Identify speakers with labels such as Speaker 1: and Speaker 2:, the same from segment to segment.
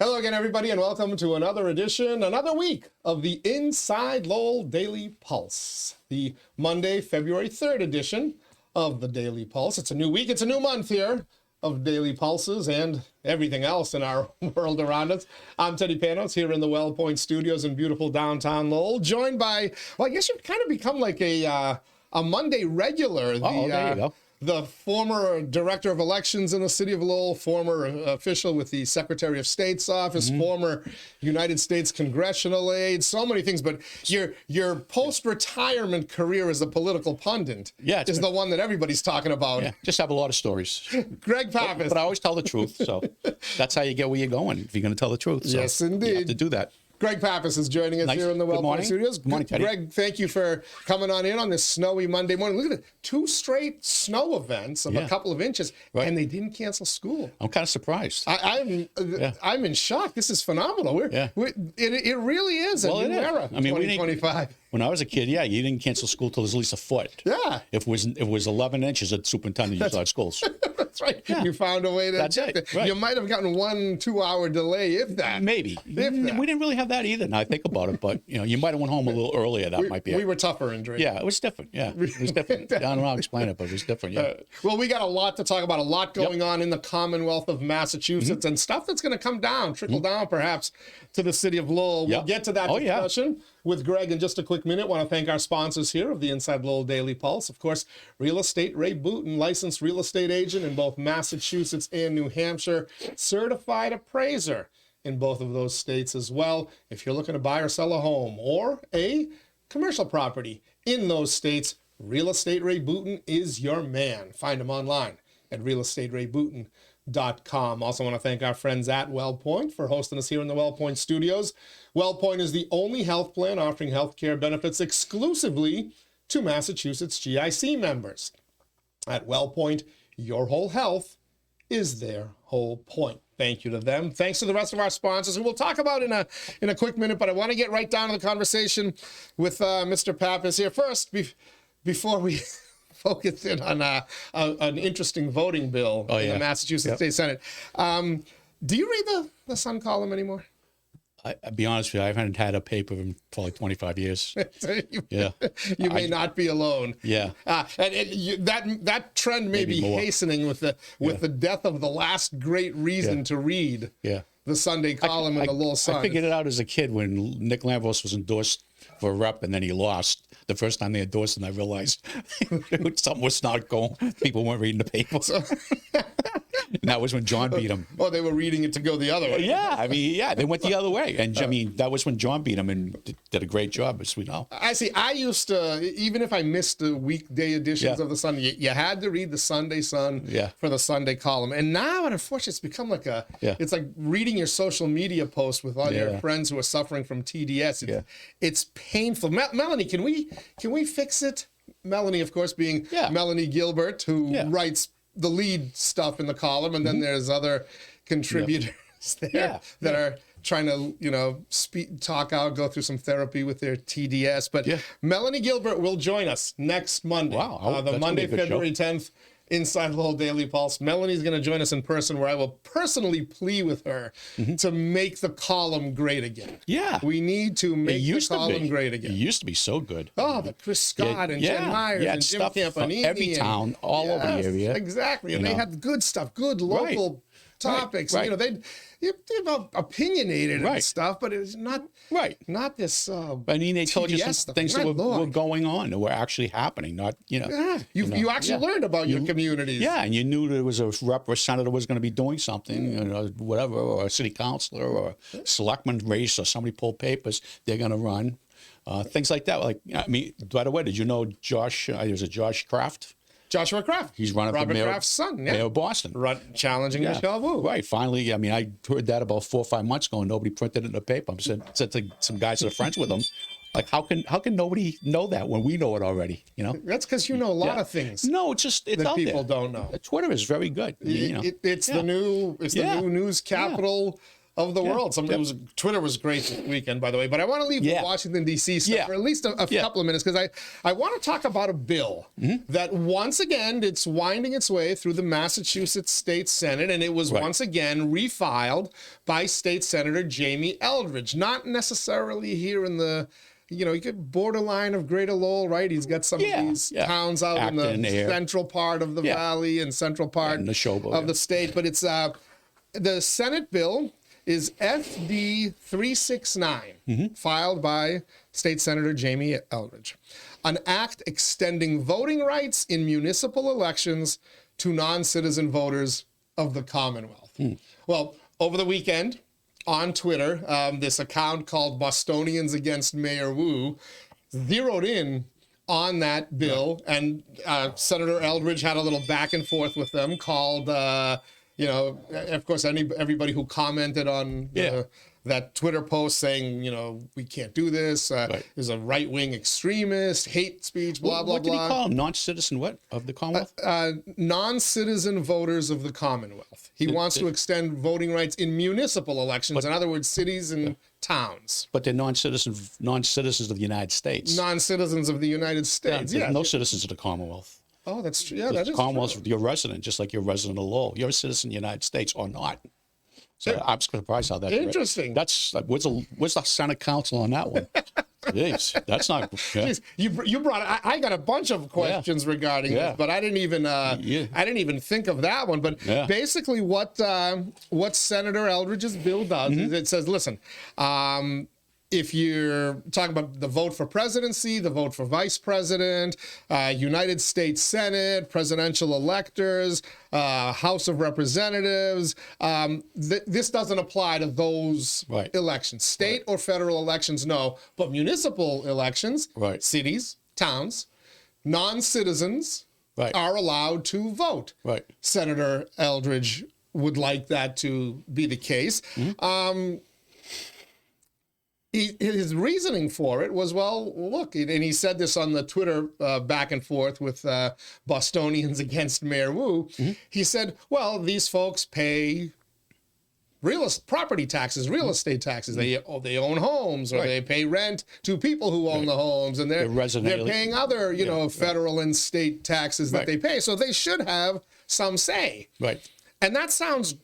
Speaker 1: Hello again, everybody, and welcome to another edition, another week of the Inside Lowell Daily Pulse, the Monday, February 3rd edition of the Daily Pulse. It's a new week, it's a new month here of Daily Pulses and everything else in our world around us. I'm Teddy Panos here in the WellPoint Studios in beautiful downtown Lowell, joined by, well, I guess you've kind of become like a Monday regular.
Speaker 2: There you go.
Speaker 1: The former director of elections in the city of Lowell, former official with the Secretary of State's office, former United States congressional aide, so many things. But your post-retirement career as a political pundit is the one that everybody's talking about.
Speaker 2: Yeah, just have a lot of stories.
Speaker 1: Greg Pappas.
Speaker 2: But I always tell the truth, so that's how you get where you're going, if you're going to tell the truth. So
Speaker 1: yes, indeed.
Speaker 2: You have to do that.
Speaker 1: Greg Pappas is joining us here in the WellPoint Studios.
Speaker 2: Good morning, Teddy.
Speaker 1: Greg, thank you for coming on in on this snowy Monday morning. Look at it, 2 straight snow events of a couple of inches, and they didn't cancel school.
Speaker 2: I'm kind of surprised.
Speaker 1: I'm in shock. This is phenomenal. It really is a new era. I mean, 2025.
Speaker 2: When I was a kid, you didn't cancel school till there's at least a foot.
Speaker 1: Yeah.
Speaker 2: If it was 11 inches, the superintendent used our schools.
Speaker 1: That's right. Yeah. You found a way to.
Speaker 2: That's it. Right.
Speaker 1: You might have gotten 1-2 hour delay, if that.
Speaker 2: Maybe. We didn't really have that either. Now I think about it, but you might have went home a little earlier. That might be.
Speaker 1: We were tougher in Drake.
Speaker 2: Yeah, it was different. Yeah, it was different. I don't know how to explain it, but it was different. Yeah.
Speaker 1: Well, we got a lot to talk about. A lot going on in the Commonwealth of Massachusetts, and stuff that's going to come down, trickle down, perhaps, to the city of Lowell. We'll get to that discussion with Greg in just a quick minute. Want to thank our sponsors here of the Inside Lowell Daily Pulse. Of course, Real Estate Ray Booten, licensed real estate agent in both Massachusetts and New Hampshire, certified appraiser in both of those states as well. If you're looking to buy or sell a home or a commercial property in those states, Real Estate Ray Booten is your man. Find him online at realestaterayBooten.com. Also want to thank our friends at WellPoint for hosting us here in the WellPoint Studios. WellPoint is the only health plan offering health care benefits exclusively to Massachusetts GIC members. At WellPoint, your whole health is their whole point. Thank you to them. Thanks to the rest of our sponsors, who we'll talk about in a quick minute, but I want to get right down to the conversation with Mr. Pappas here. First, before we focus in on an interesting voting bill in the Massachusetts State Senate. Do you read the Sun column anymore?
Speaker 2: I'll be honest with you, I haven't had a paper in probably 25 years.
Speaker 1: You may not be alone.
Speaker 2: Yeah.
Speaker 1: And that trend may be hastening with the death of the last great reason to read the Sunday column in the Lowell Sun.
Speaker 2: I figured it out as a kid when Nick Lambros was endorsed for rep and then he lost. The first time they endorsed him, I realized something was not going. People weren't reading the paper. And that was when John beat him.
Speaker 1: Oh, they were reading it to go the other way.
Speaker 2: Yeah, I mean, they went the other way. And I mean, that was when John beat him and did a great job, as we know.
Speaker 1: I see. I used to, even if I missed the weekday editions of the Sun, you had to read the Sunday Sun for the Sunday column. And now, unfortunately, it's become like it's like reading your social media post with all your friends who are suffering from TDS. It's painful. Melanie, can we fix it? Melanie, of course, being Melanie Gilbert, who writes the lead stuff in the column, and then there's other contributors there that are trying to, talk out, go through some therapy with their TDS. But Melanie Gilbert will join us next Monday.
Speaker 2: Wow.
Speaker 1: The Monday, February 10th, Inside Lowell Daily Pulse. Melanie's going to join us in person, where I will personally plea with her to make the column great again.
Speaker 2: Yeah.
Speaker 1: We need to make the column great again.
Speaker 2: It used to be so good.
Speaker 1: Oh, but Chris Scott and Jen Myers and Jim Campanini.
Speaker 2: Every town, all over the area.
Speaker 1: Exactly. And they had good stuff, good local topics. Right. They're opinionated and stuff, but it's not this.
Speaker 2: I mean, they told you some things that were going on, that were actually happening. Not
Speaker 1: you actually learned about your communities.
Speaker 2: Yeah, and you knew there was a rep or senator was going to be doing something, whatever, or a city councilor or a selectman race, or somebody pulled papers. They're going to run things like that. Like, I mean, by the way, did you know Josh? There's a Josh Kraft.
Speaker 1: Joshua Kraft.
Speaker 2: He's running for mayor.
Speaker 1: Kraft's son,
Speaker 2: mayor of Boston.
Speaker 1: Challenging Michelle Wu.
Speaker 2: Right. Finally, I mean, I heard that about 4 or 5 months ago, and nobody printed it in the paper. I said to some guys that are friends with him, like, how can nobody know that when we know it already?
Speaker 1: That's because you know a lot of things.
Speaker 2: No, it's
Speaker 1: that
Speaker 2: out
Speaker 1: people
Speaker 2: there.
Speaker 1: don't know.
Speaker 2: Twitter is very good.
Speaker 1: It's the new news capital of the world. Twitter was great this weekend, by the way. But I want to leave the Washington, D.C. stuff for at least a couple of minutes, because I want to talk about a bill that once again, it's winding its way through the Massachusetts State Senate, and it was once again refiled by State Senator Jamie Eldridge. Not necessarily here in the, you get borderline of Greater Lowell, right? He's got some of these towns out
Speaker 2: Acton
Speaker 1: in the central part of the valley and central part of the state. But it's the Senate bill is FD 369, filed by State Senator Jamie Eldridge. An act extending voting rights in municipal elections to non-citizen voters of the Commonwealth. Well, over the weekend, on Twitter, this account called Bostonians Against Mayor Wu zeroed in on that bill, and Senator Eldridge had a little back and forth with them, called, of course, everybody who commented on that Twitter post saying, we can't do this, is a right-wing extremist, hate speech, blah, blah, blah.
Speaker 2: What did he call them? Non-citizen what? Of the Commonwealth?
Speaker 1: Non-citizen voters of the Commonwealth. He wants to extend voting rights in municipal elections, in other words, cities and towns.
Speaker 2: But they're non-citizens of the United States.
Speaker 1: Non-citizens of the United States,
Speaker 2: There's no citizens of the Commonwealth.
Speaker 1: Oh, that's true. Yeah, that is
Speaker 2: Commonwealth,
Speaker 1: true.
Speaker 2: you're a resident, just like you're a resident of Lowell. You're a citizen of the United States or not. So I'm surprised how that.
Speaker 1: Interesting.
Speaker 2: That's what's the Senate council on that one? Jeez, that's not.
Speaker 1: Jeez, you brought. I got a bunch of questions regarding this, but I didn't even think of that one. But basically, what Senator Eldridge's bill does is it says, listen. If you're talking about the vote for presidency, the vote for vice president, United States Senate, presidential electors, House of Representatives, this doesn't apply to those elections. State or federal elections, no. But municipal elections, cities, towns, non-citizens are allowed to vote. Senator Eldridge would like that to be the case. His reasoning for it was, well, look, and he said this on the Twitter back and forth with Bostonians Against Mayor Wu. He said, well, these folks pay property taxes, real estate taxes. They own homes, or they pay rent to people who own the homes, and they're paying other, federal and state taxes that they pay. So they should have some say. And that sounds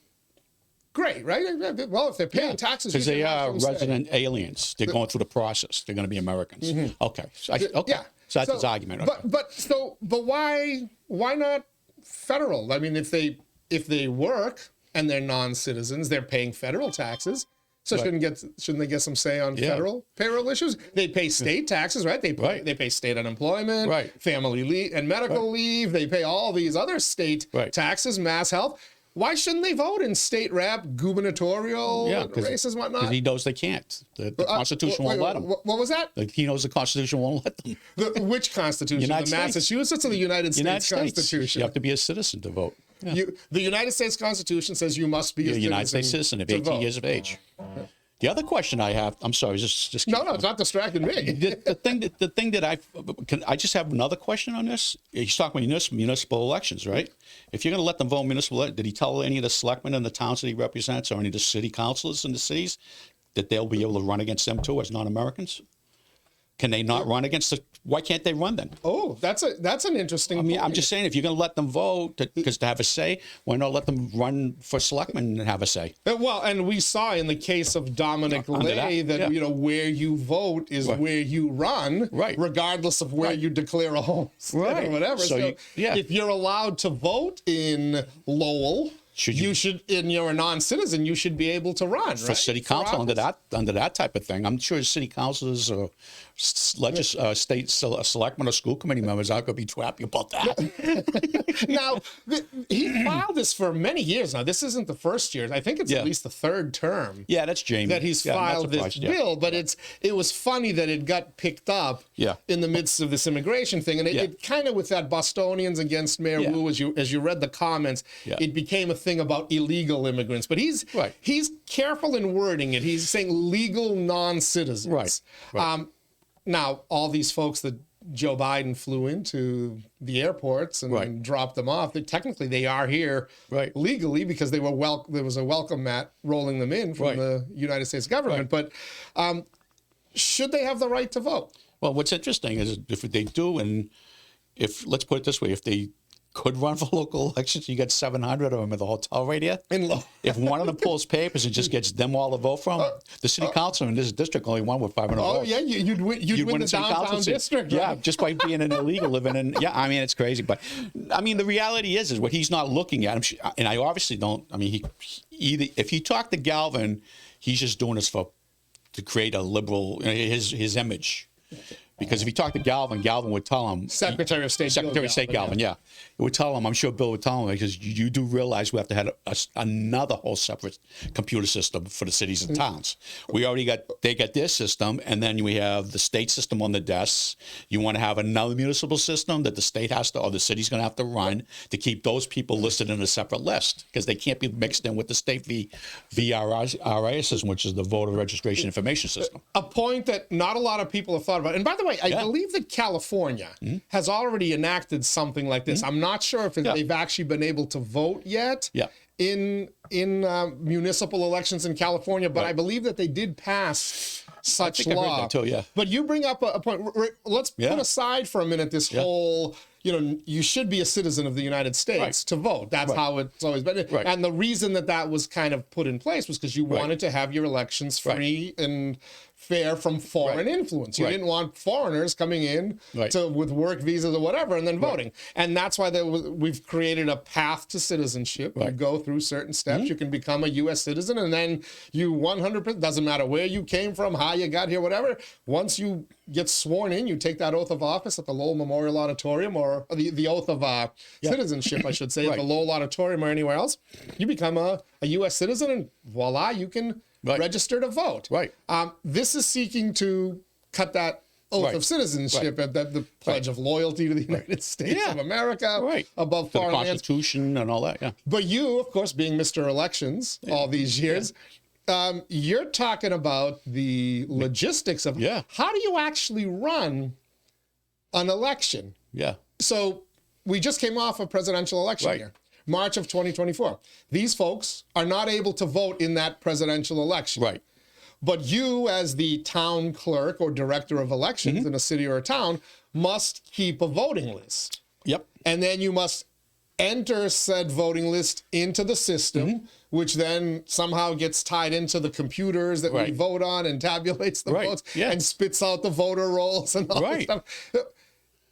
Speaker 1: great, right? Well, if they're paying taxes,
Speaker 2: because they are resident aliens. They're going through the process. They're going to be Americans. Okay. So that's his argument. Okay.
Speaker 1: But why not federal? I mean, if they work and they're non-citizens, they're paying federal taxes. So shouldn't they get some say on federal payroll issues? They pay state taxes, right? They pay state unemployment, family leave and medical leave. They pay all these other state taxes, mass health. Why shouldn't they vote in state rep, gubernatorial races and whatnot?
Speaker 2: Because he knows they can't. The Constitution won't let them.
Speaker 1: What was that?
Speaker 2: He knows the Constitution won't let them.
Speaker 1: Which Constitution? The Massachusetts or the United States Constitution?
Speaker 2: You have to be a citizen to vote.
Speaker 1: The United States Constitution says you must be a
Speaker 2: United States citizen of 18 years of age. The other question I have, I'm sorry, just
Speaker 1: no, it's not distracting me.
Speaker 2: the thing that I just have another question on this. He's talking about municipal elections, right? If you're going to let them vote municipal, did he tell any of the selectmen in the towns that he represents, or any of the city councilors in the cities, that they'll be able to run against them too as non-Americans? Can they not run against why can't they run then?
Speaker 1: Oh, that's an interesting point.
Speaker 2: I'm just saying, if you're going to let them vote to have a say, why not let them run for selectmen and have a say?
Speaker 1: Well, and we saw in the case of Dominic Lay that where you vote is where you run, regardless of where you declare a home or whatever. So if you're allowed to vote in Lowell, you should, and you're a non-citizen, you should be able to run
Speaker 2: for city council under that type of thing. I'm sure city councilors or state selectmen or school committee members aren't going to be too happy about that.
Speaker 1: Now, he filed this for many years now. This isn't the first year. I think it's at least the third term.
Speaker 2: Yeah, that's Jamie.
Speaker 1: That he's filed this bill, but it was funny that it got picked up in the midst of this immigration thing, and it kind of, with that Bostonians Against Mayor Wu, as you read the comments, it became a thing about illegal immigrants. But he's careful in wording it. He's saying legal non-citizens.
Speaker 2: Right.
Speaker 1: Now, all these folks that Joe Biden flew into the airports and dropped them off, technically they are here legally because they were there was a welcome mat rolling them in from the United States government. But should they have the right to vote?
Speaker 2: Well, what's interesting is if they do, and let's put it this way, if they could run for local elections, you got 700 of them at the hotel right here. If one of them pulls papers and just gets them all to vote from, the city council in this district only won with 500 votes.
Speaker 1: Oh, yeah, you'd win the downtown district.
Speaker 2: Yeah, just by being an illegal living in, I mean, it's crazy. But, I mean, the reality is what he's not looking at, and I obviously don't, I mean, if you talk to Galvin, he's just doing this to create a liberal, his image. Because if you talk to Galvin, Galvin would tell him.
Speaker 1: Secretary of State
Speaker 2: Galvin, yeah. It would tell him, I'm sure Bill would tell him, because you do realize we have to have another whole separate computer system for the cities and towns. They got their system, and then we have the state system on the desks. You want to have another municipal system that the state has to, or the city's going to have to run to keep those people listed in a separate list, because they can't be mixed in with the state VRI system, which is the voter registration information system.
Speaker 1: A point that not a lot of people have thought about. And by the way, I believe that California has already enacted something like this. I'm not sure if they've actually been able to vote yet in municipal elections in California, but I believe that they did pass such law.
Speaker 2: I heard that too,
Speaker 1: But you bring up a point. Let's put aside for a minute this whole, you should be a citizen of the United States to vote. That's how it's always been. And the reason that was kind of put in place was because you wanted to have your elections free and fair from foreign influence. You didn't want foreigners coming in with work visas or whatever and then voting. And that's why we've created a path to citizenship. You go through certain steps. You can become a U.S. citizen, and then you 100%, doesn't matter where you came from, how you got here, whatever. Once you get sworn in, you take that oath of office at the Lowell Memorial Auditorium, or the oath of citizenship, I should say, at the Lowell Auditorium or anywhere else. You become a U.S. citizen, and voila, you can register to vote. This is seeking to cut that oath of citizenship, the pledge of loyalty to the United States of America, above foreign lands.
Speaker 2: The Constitution and all that,
Speaker 1: But you, of course, being Mr. Elections all these years, you're talking about the logistics of how do you actually run an election? So we just came off a presidential election year. March of 2024. These folks are not able to vote in that presidential election. But you, as the town clerk or director of elections in a city or a town, must keep a voting list. And then you must enter said voting list into the system, which then somehow gets tied into the computers that we vote on and tabulates the votes and spits out the voter rolls and all that stuff.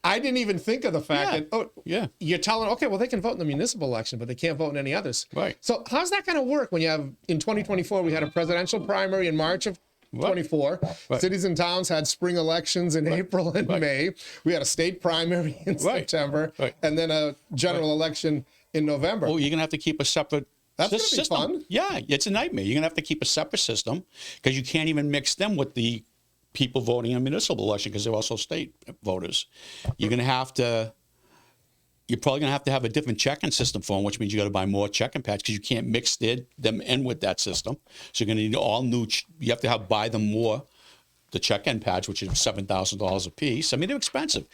Speaker 1: I didn't even think of the fact that, you're telling, okay, well, they can vote in the municipal election, but they can't vote in any others. So how's that going to work when you have, in 2024, we had a presidential primary in March of 24. Cities and towns had spring elections in April and May. We had a state primary in September, and then a general election in November.
Speaker 2: Well, you're going to have to keep a separate
Speaker 1: system. That's going to be fun.
Speaker 2: Yeah, it's a nightmare. You're going to have to keep a separate system because you can't even mix them with the people voting in a municipal election because they're also state voters. You're probably going to have a different check-in system for them, which means you got to buy more check-in pads because you can't mix them in with that system. So you're going to need all new. You have to buy them more, the check-in pads, which is $7,000 a piece. I mean, they're expensive.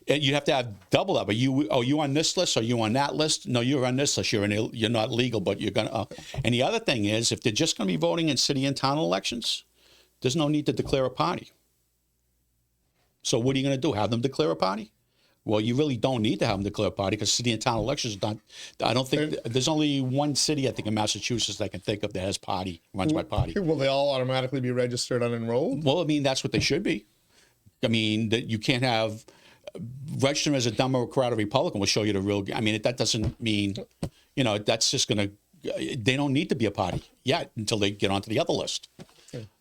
Speaker 2: And you have to have double that. But you on this list? Are you on that list? No, you're on this list. You're not legal, but you're going to. And the other thing is, if they're just going to be voting in city and town elections, there's no need to declare a party. So what are you going to do? Have them declare a party? Well, you really don't need to have them declare a party because city and town elections don't. I don't think there's only one city, I think, in Massachusetts that I can think of that has runs by party.
Speaker 1: Will they all automatically be registered unenrolled?
Speaker 2: Well, I mean, that's what they should be. I mean, that you can't have registering as a Democrat or Republican will show you the real. I mean, that doesn't mean, that's just going to. They don't need to be a party yet until they get onto the other list.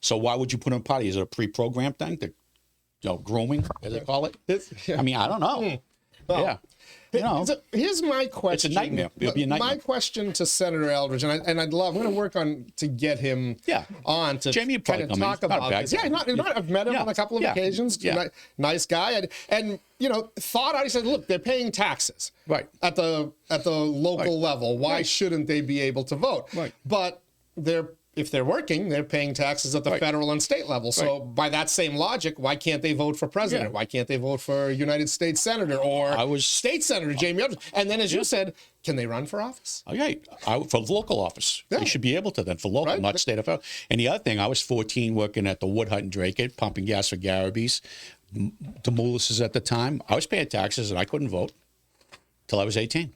Speaker 2: So why would you put in a party? Is it a pre-programmed thing? Grooming, as they call it. I mean, I don't know.
Speaker 1: Well, here's my question.
Speaker 2: It's a nightmare. It'll be a nightmare.
Speaker 1: My question to Senator Eldridge, and I'm going to work on to get him on to
Speaker 2: Jamie
Speaker 1: kind of talk about this. Yeah, I've met him on a couple of occasions. Nice guy, and thought out. He said, "Look, they're paying taxes at the local level. Why shouldn't they be able to vote?" But they're if they're working, they're paying taxes at the federal and state level. So by that same logic, why can't they vote for president? Why can't they vote for United States Senator or State Senator Jamie Eldridge? And then, as you said, can they run for office?
Speaker 2: Okay, for local office. They should be able to then, for local, not state or federal. And the other thing, I was 14 working at the Wood Hut in Drake, pumping gas for Garaby's, the Moulis's at the time. I was paying taxes and I couldn't vote till I was 18.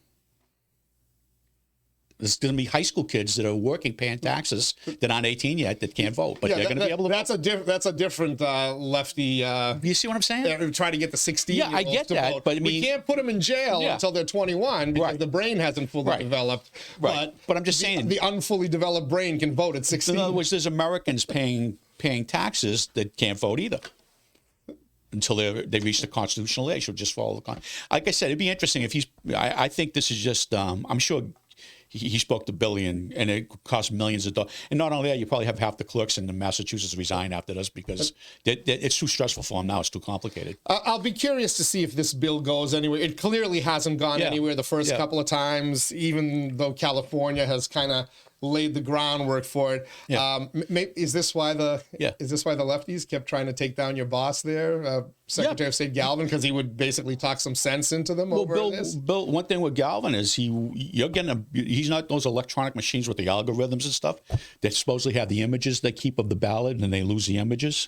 Speaker 2: There's going to be high school kids that are working, paying taxes, that aren't 18 yet, that can't vote, but they're going to be able to vote.
Speaker 1: That's a different lefty.
Speaker 2: You see what I'm saying?
Speaker 1: They're trying to get the 16-year-olds
Speaker 2: I get
Speaker 1: to
Speaker 2: that,
Speaker 1: vote.
Speaker 2: but I mean,
Speaker 1: we can't put them in jail until they're 21 because the brain hasn't fully developed.
Speaker 2: But I'm just saying,
Speaker 1: the unfully developed brain can vote at 16.
Speaker 2: In other words, there's Americans paying taxes that can't vote either until they reach the constitutional age. Or just follow the like I said, it'd be interesting if he's. I think this is just. I'm sure. He spoke to Billy, and it cost millions of dollars. And not only that, you probably have half the clerks in Massachusetts resign after this because it's too stressful for them now. It's too complicated.
Speaker 1: I'll be curious to see if this bill goes anywhere. It clearly hasn't gone anywhere the first couple of times, even though California has kind of laid the groundwork for it. Is this why the lefties kept trying to take down your boss there, Secretary of State Galvin, because he would basically talk some sense into them over this?
Speaker 2: Bill, one thing with Galvin is he's not those electronic machines with the algorithms and stuff that supposedly have the images they keep of the ballot and they lose the images.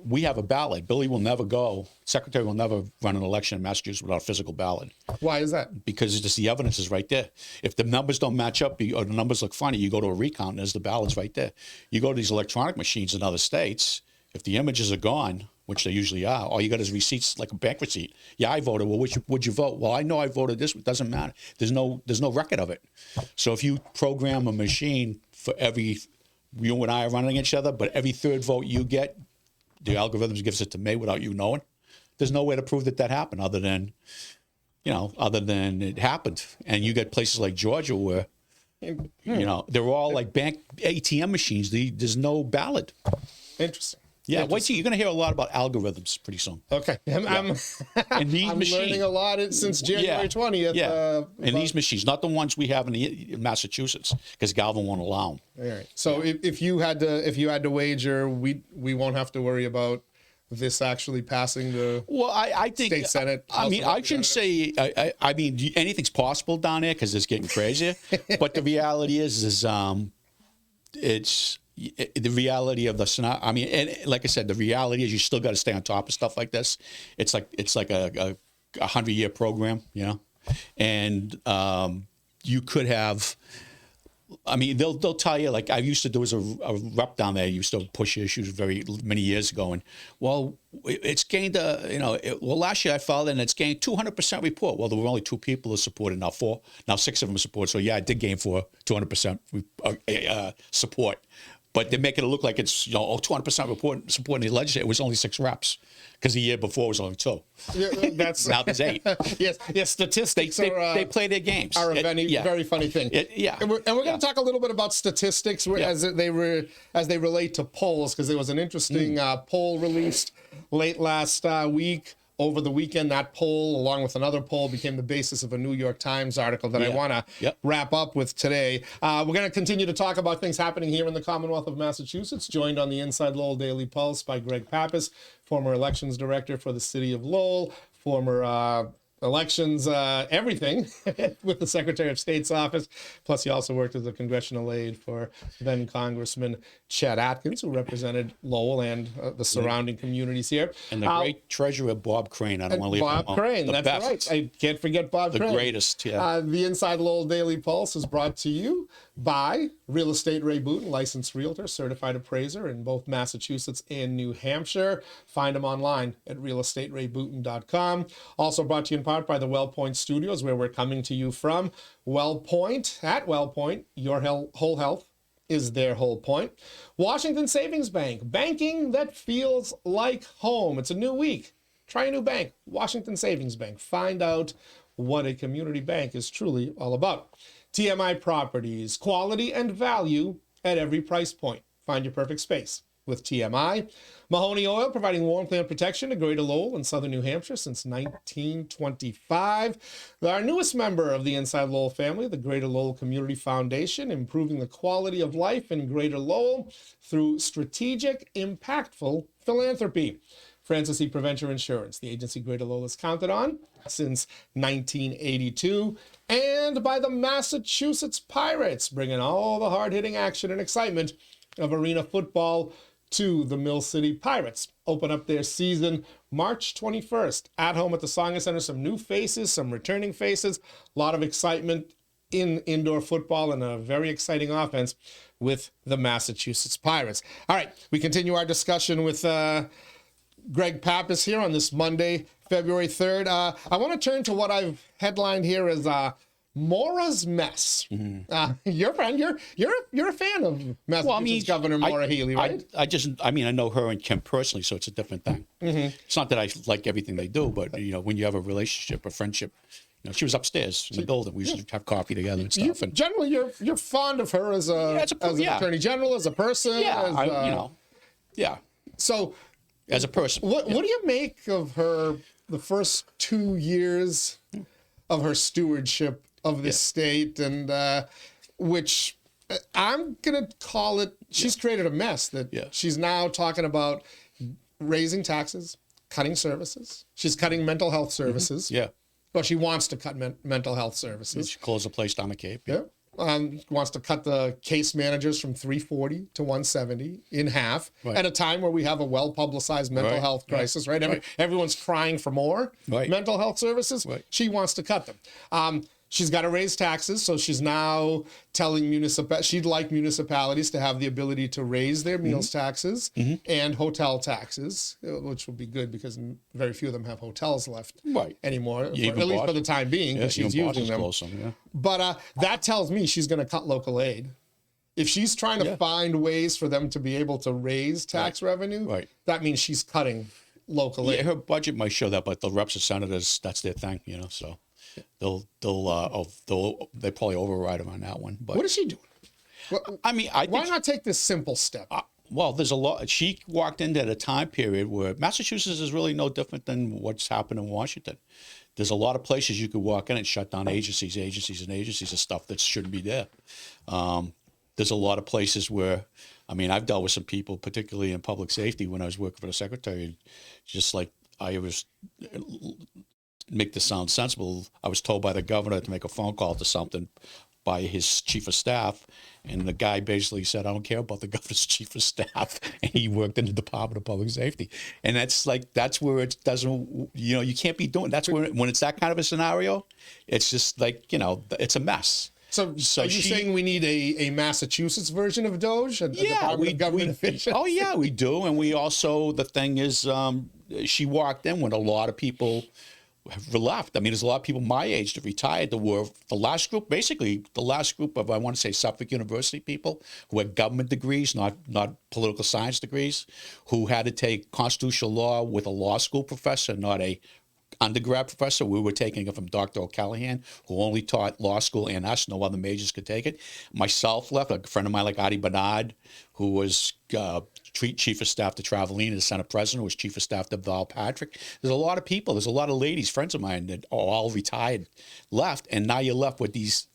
Speaker 2: We have a ballot. Billy will never go. Secretary will never run an election in Massachusetts without a physical ballot.
Speaker 1: Why is that?
Speaker 2: Because it's just the evidence is right there. If the numbers don't match up or the numbers look funny, you go to a recount and there's the ballots right there. You go to these electronic machines in other states, if the images are gone, which they usually are, all you got is receipts like a bank receipt. Yeah, I voted. Well, would you vote? Well, I know I voted this. It doesn't matter. There's no record of it. So if you program a machine for you and I are running each other, but every third vote you get, the algorithms gives it to me without you knowing. There's no way to prove that happened other than it happened. And you get places like Georgia where, they're all like bank ATM machines. There's no ballot.
Speaker 1: Interesting.
Speaker 2: Yeah, wait till you're going to hear a lot about algorithms pretty soon.
Speaker 1: Okay. I'm learning a lot since January 20th.
Speaker 2: And these machines, not the ones we have in Massachusetts, because Galvin won't allow them.
Speaker 1: All right. So if you had to wager, we won't have to worry about this actually passing the
Speaker 2: I think
Speaker 1: state senate.
Speaker 2: I shouldn't say. I mean, anything's possible down there because it's getting crazier. But the reality is it's. The reality of the scenario. I mean, and like I said, the reality is you still got to stay on top of stuff like this. It's like a 100-year program, and you could have. I mean, they'll tell you, like I used to do as a rep down there. Used to push issues very many years ago, and it's gained last year I filed and it's gained 200% report. Well, there were only 2 people who supported, now 4, now 6 of them support. So yeah, it did gain for 200% support. But they make it look like it's 200% supporting the legislature. It was only 6 reps because the year before it was only 2. Now there's 8.
Speaker 1: Yes. Statistics.
Speaker 2: They play their games.
Speaker 1: Are a very funny thing. And we're going to talk a little bit about statistics as they relate to polls, because there was an interesting poll released late last week. Over the weekend, that poll, along with another poll, became the basis of a New York Times article that I want to wrap up with today. We're going to continue to talk about things happening here in the Commonwealth of Massachusetts, joined on the Inside Lowell Daily Pulse by Greg Pappas, former elections director for the city of Lowell, former elections, everything with the Secretary of State's office. Plus, he also worked as a congressional aide for then Congressman Chet Atkins, who represented Lowell and the surrounding communities here.
Speaker 2: And the great treasurer, Bob Crane. I don't want to leave him alone.
Speaker 1: Bob Crane, that's best. Right. I can't forget Bob Crane.
Speaker 2: The greatest,
Speaker 1: the Inside Lowell Daily Pulse is brought to you by Real Estate Ray Booten, licensed realtor, certified appraiser in both Massachusetts and New Hampshire. Find him online at realestaterayBooten.com. Also brought to you in part by the WellPoint Studios, where we're coming to you from. WellPoint, at WellPoint, your whole health is their whole point. Washington Savings Bank, banking that feels like home. It's a new week. Try a new bank, Washington Savings Bank. Find out what a community bank is truly all about. TMI Properties, quality and value at every price point. Find your perfect space with TMI. Mahoney Oil, providing warmth and protection to Greater Lowell and southern New Hampshire since 1925. Our newest member of the Inside Lowell family, the Greater Lowell Community Foundation, improving the quality of life in Greater Lowell through strategic, impactful philanthropy. Francis E. Preventure Insurance, the agency Greater Lowell has counted on since 1982. And by the Massachusetts Pirates, bringing all the hard-hitting action and excitement of arena football to the Mill City Pirates. Open up their season March 21st at home at the Sanger Center. Some new faces, some returning faces, a lot of excitement in indoor football and a very exciting offense with the Massachusetts Pirates. All right, we continue our discussion with Greg Pappas here on this Monday, February 3rd. I want to turn to what I've headlined here as Maura's mess. Your friend, you're a fan of Massachusetts Governor Maura Healey, right?
Speaker 2: I know her and Kim personally, so it's a different thing. It's not that I like everything they do, but when you have a relationship, a friendship, she was upstairs in the building. We used to have coffee together and stuff. And
Speaker 1: generally, you're fond of her as an attorney general, as a person. So,
Speaker 2: as a person,
Speaker 1: what do you make of her? The first 2 years of her stewardship of this state, and which I'm gonna call it. She's created a mess that she's now talking about raising taxes, cutting services. She's cutting mental health services. Well, she wants to cut mental health services.
Speaker 2: She closed a place down the Cape.
Speaker 1: Wants to cut the case managers from 340 to 170 in half at a time where we have a well-publicized mental health crisis, right? Everyone's crying for more mental health services. She wants to cut them. She's got to raise taxes, so she's now telling she'd like municipalities to have the ability to raise their meals taxes and hotel taxes, which will be good because very few of them have hotels left anymore, at least for the time being, because she's using them. But that tells me she's going to cut local aid. If she's trying to find ways for them to be able to raise tax revenue, that means she's cutting local aid.
Speaker 2: Her budget might show that, but the reps and senators, that's their thing, so. They'll probably override him on that one. But
Speaker 1: what is she doing? Well, why not take this simple step?
Speaker 2: Well, there's a lot. She walked into at a time period where Massachusetts is really no different than what's happened in Washington. There's a lot of places you could walk in and shut down agencies of stuff that shouldn't be there. There's a lot of places where, I've dealt with some people, particularly in public safety, when I was working for the secretary, just like I was. Make this sound sensible, I was told by the governor to make a phone call to something by his chief of staff, and the guy basically said, I don't care about the governor's chief of staff, and he worked in the Department of Public Safety. And that's where it doesn't, you can't be doing, that's where, when it's that kind of a scenario, it's just like, it's a mess.
Speaker 1: So are you saying we need a Massachusetts version of DOGE? We
Speaker 2: do. And we also, the thing is, she walked in when a lot of people have left. There's a lot of people my age that retired that were the last group of, I want to say, Suffolk University people who had government degrees, not political science degrees, who had to take constitutional law with a law school professor, not a undergrad professor. We were taking it from Dr. O'Callaghan, who only taught law school and us. No other majors could take it. Myself left, a friend of mine like Adi Bernard, who was chief of staff to Travelina, the Senate president, who was chief of staff to Val Patrick. There's a lot of people. There's a lot of ladies, friends of mine, that are all retired, left, and now you're left with these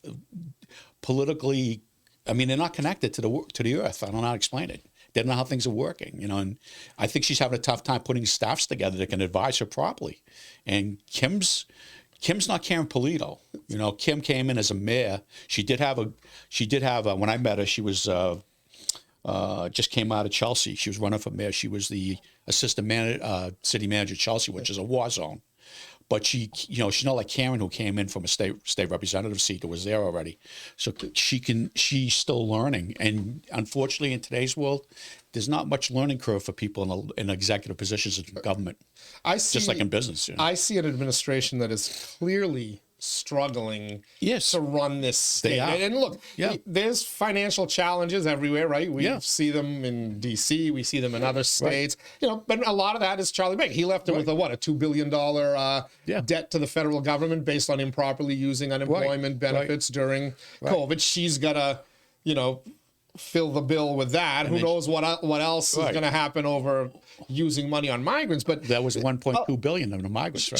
Speaker 2: politically. They're not connected to the earth. I don't know how to explain it. They don't know how things are working, and I think she's having a tough time putting staffs together that can advise her properly. And Kim's not Karen Polito. Kim came in as a mayor. She did have when I met her, she was just came out of Chelsea. She was running for mayor. She was the assistant city manager of Chelsea, which is a war zone. But she's not like Karen, who came in from a state representative seat that was there already. So she's still learning. And unfortunately, in today's world, there's not much learning curve for people in executive positions in government. Just like in business.
Speaker 1: I see an administration that is clearly struggling to run this state. And look, there's financial challenges everywhere, right? We see them in D.C., we see them in other states, but a lot of that is Charlie Baker. He left it with a $2 billion debt to the federal government based on improperly using unemployment benefits during COVID. She's got to, fill the bill with that. Who knows what else is going to happen over using money on migrants? But
Speaker 2: that was 1.2 billion of the migrants, right?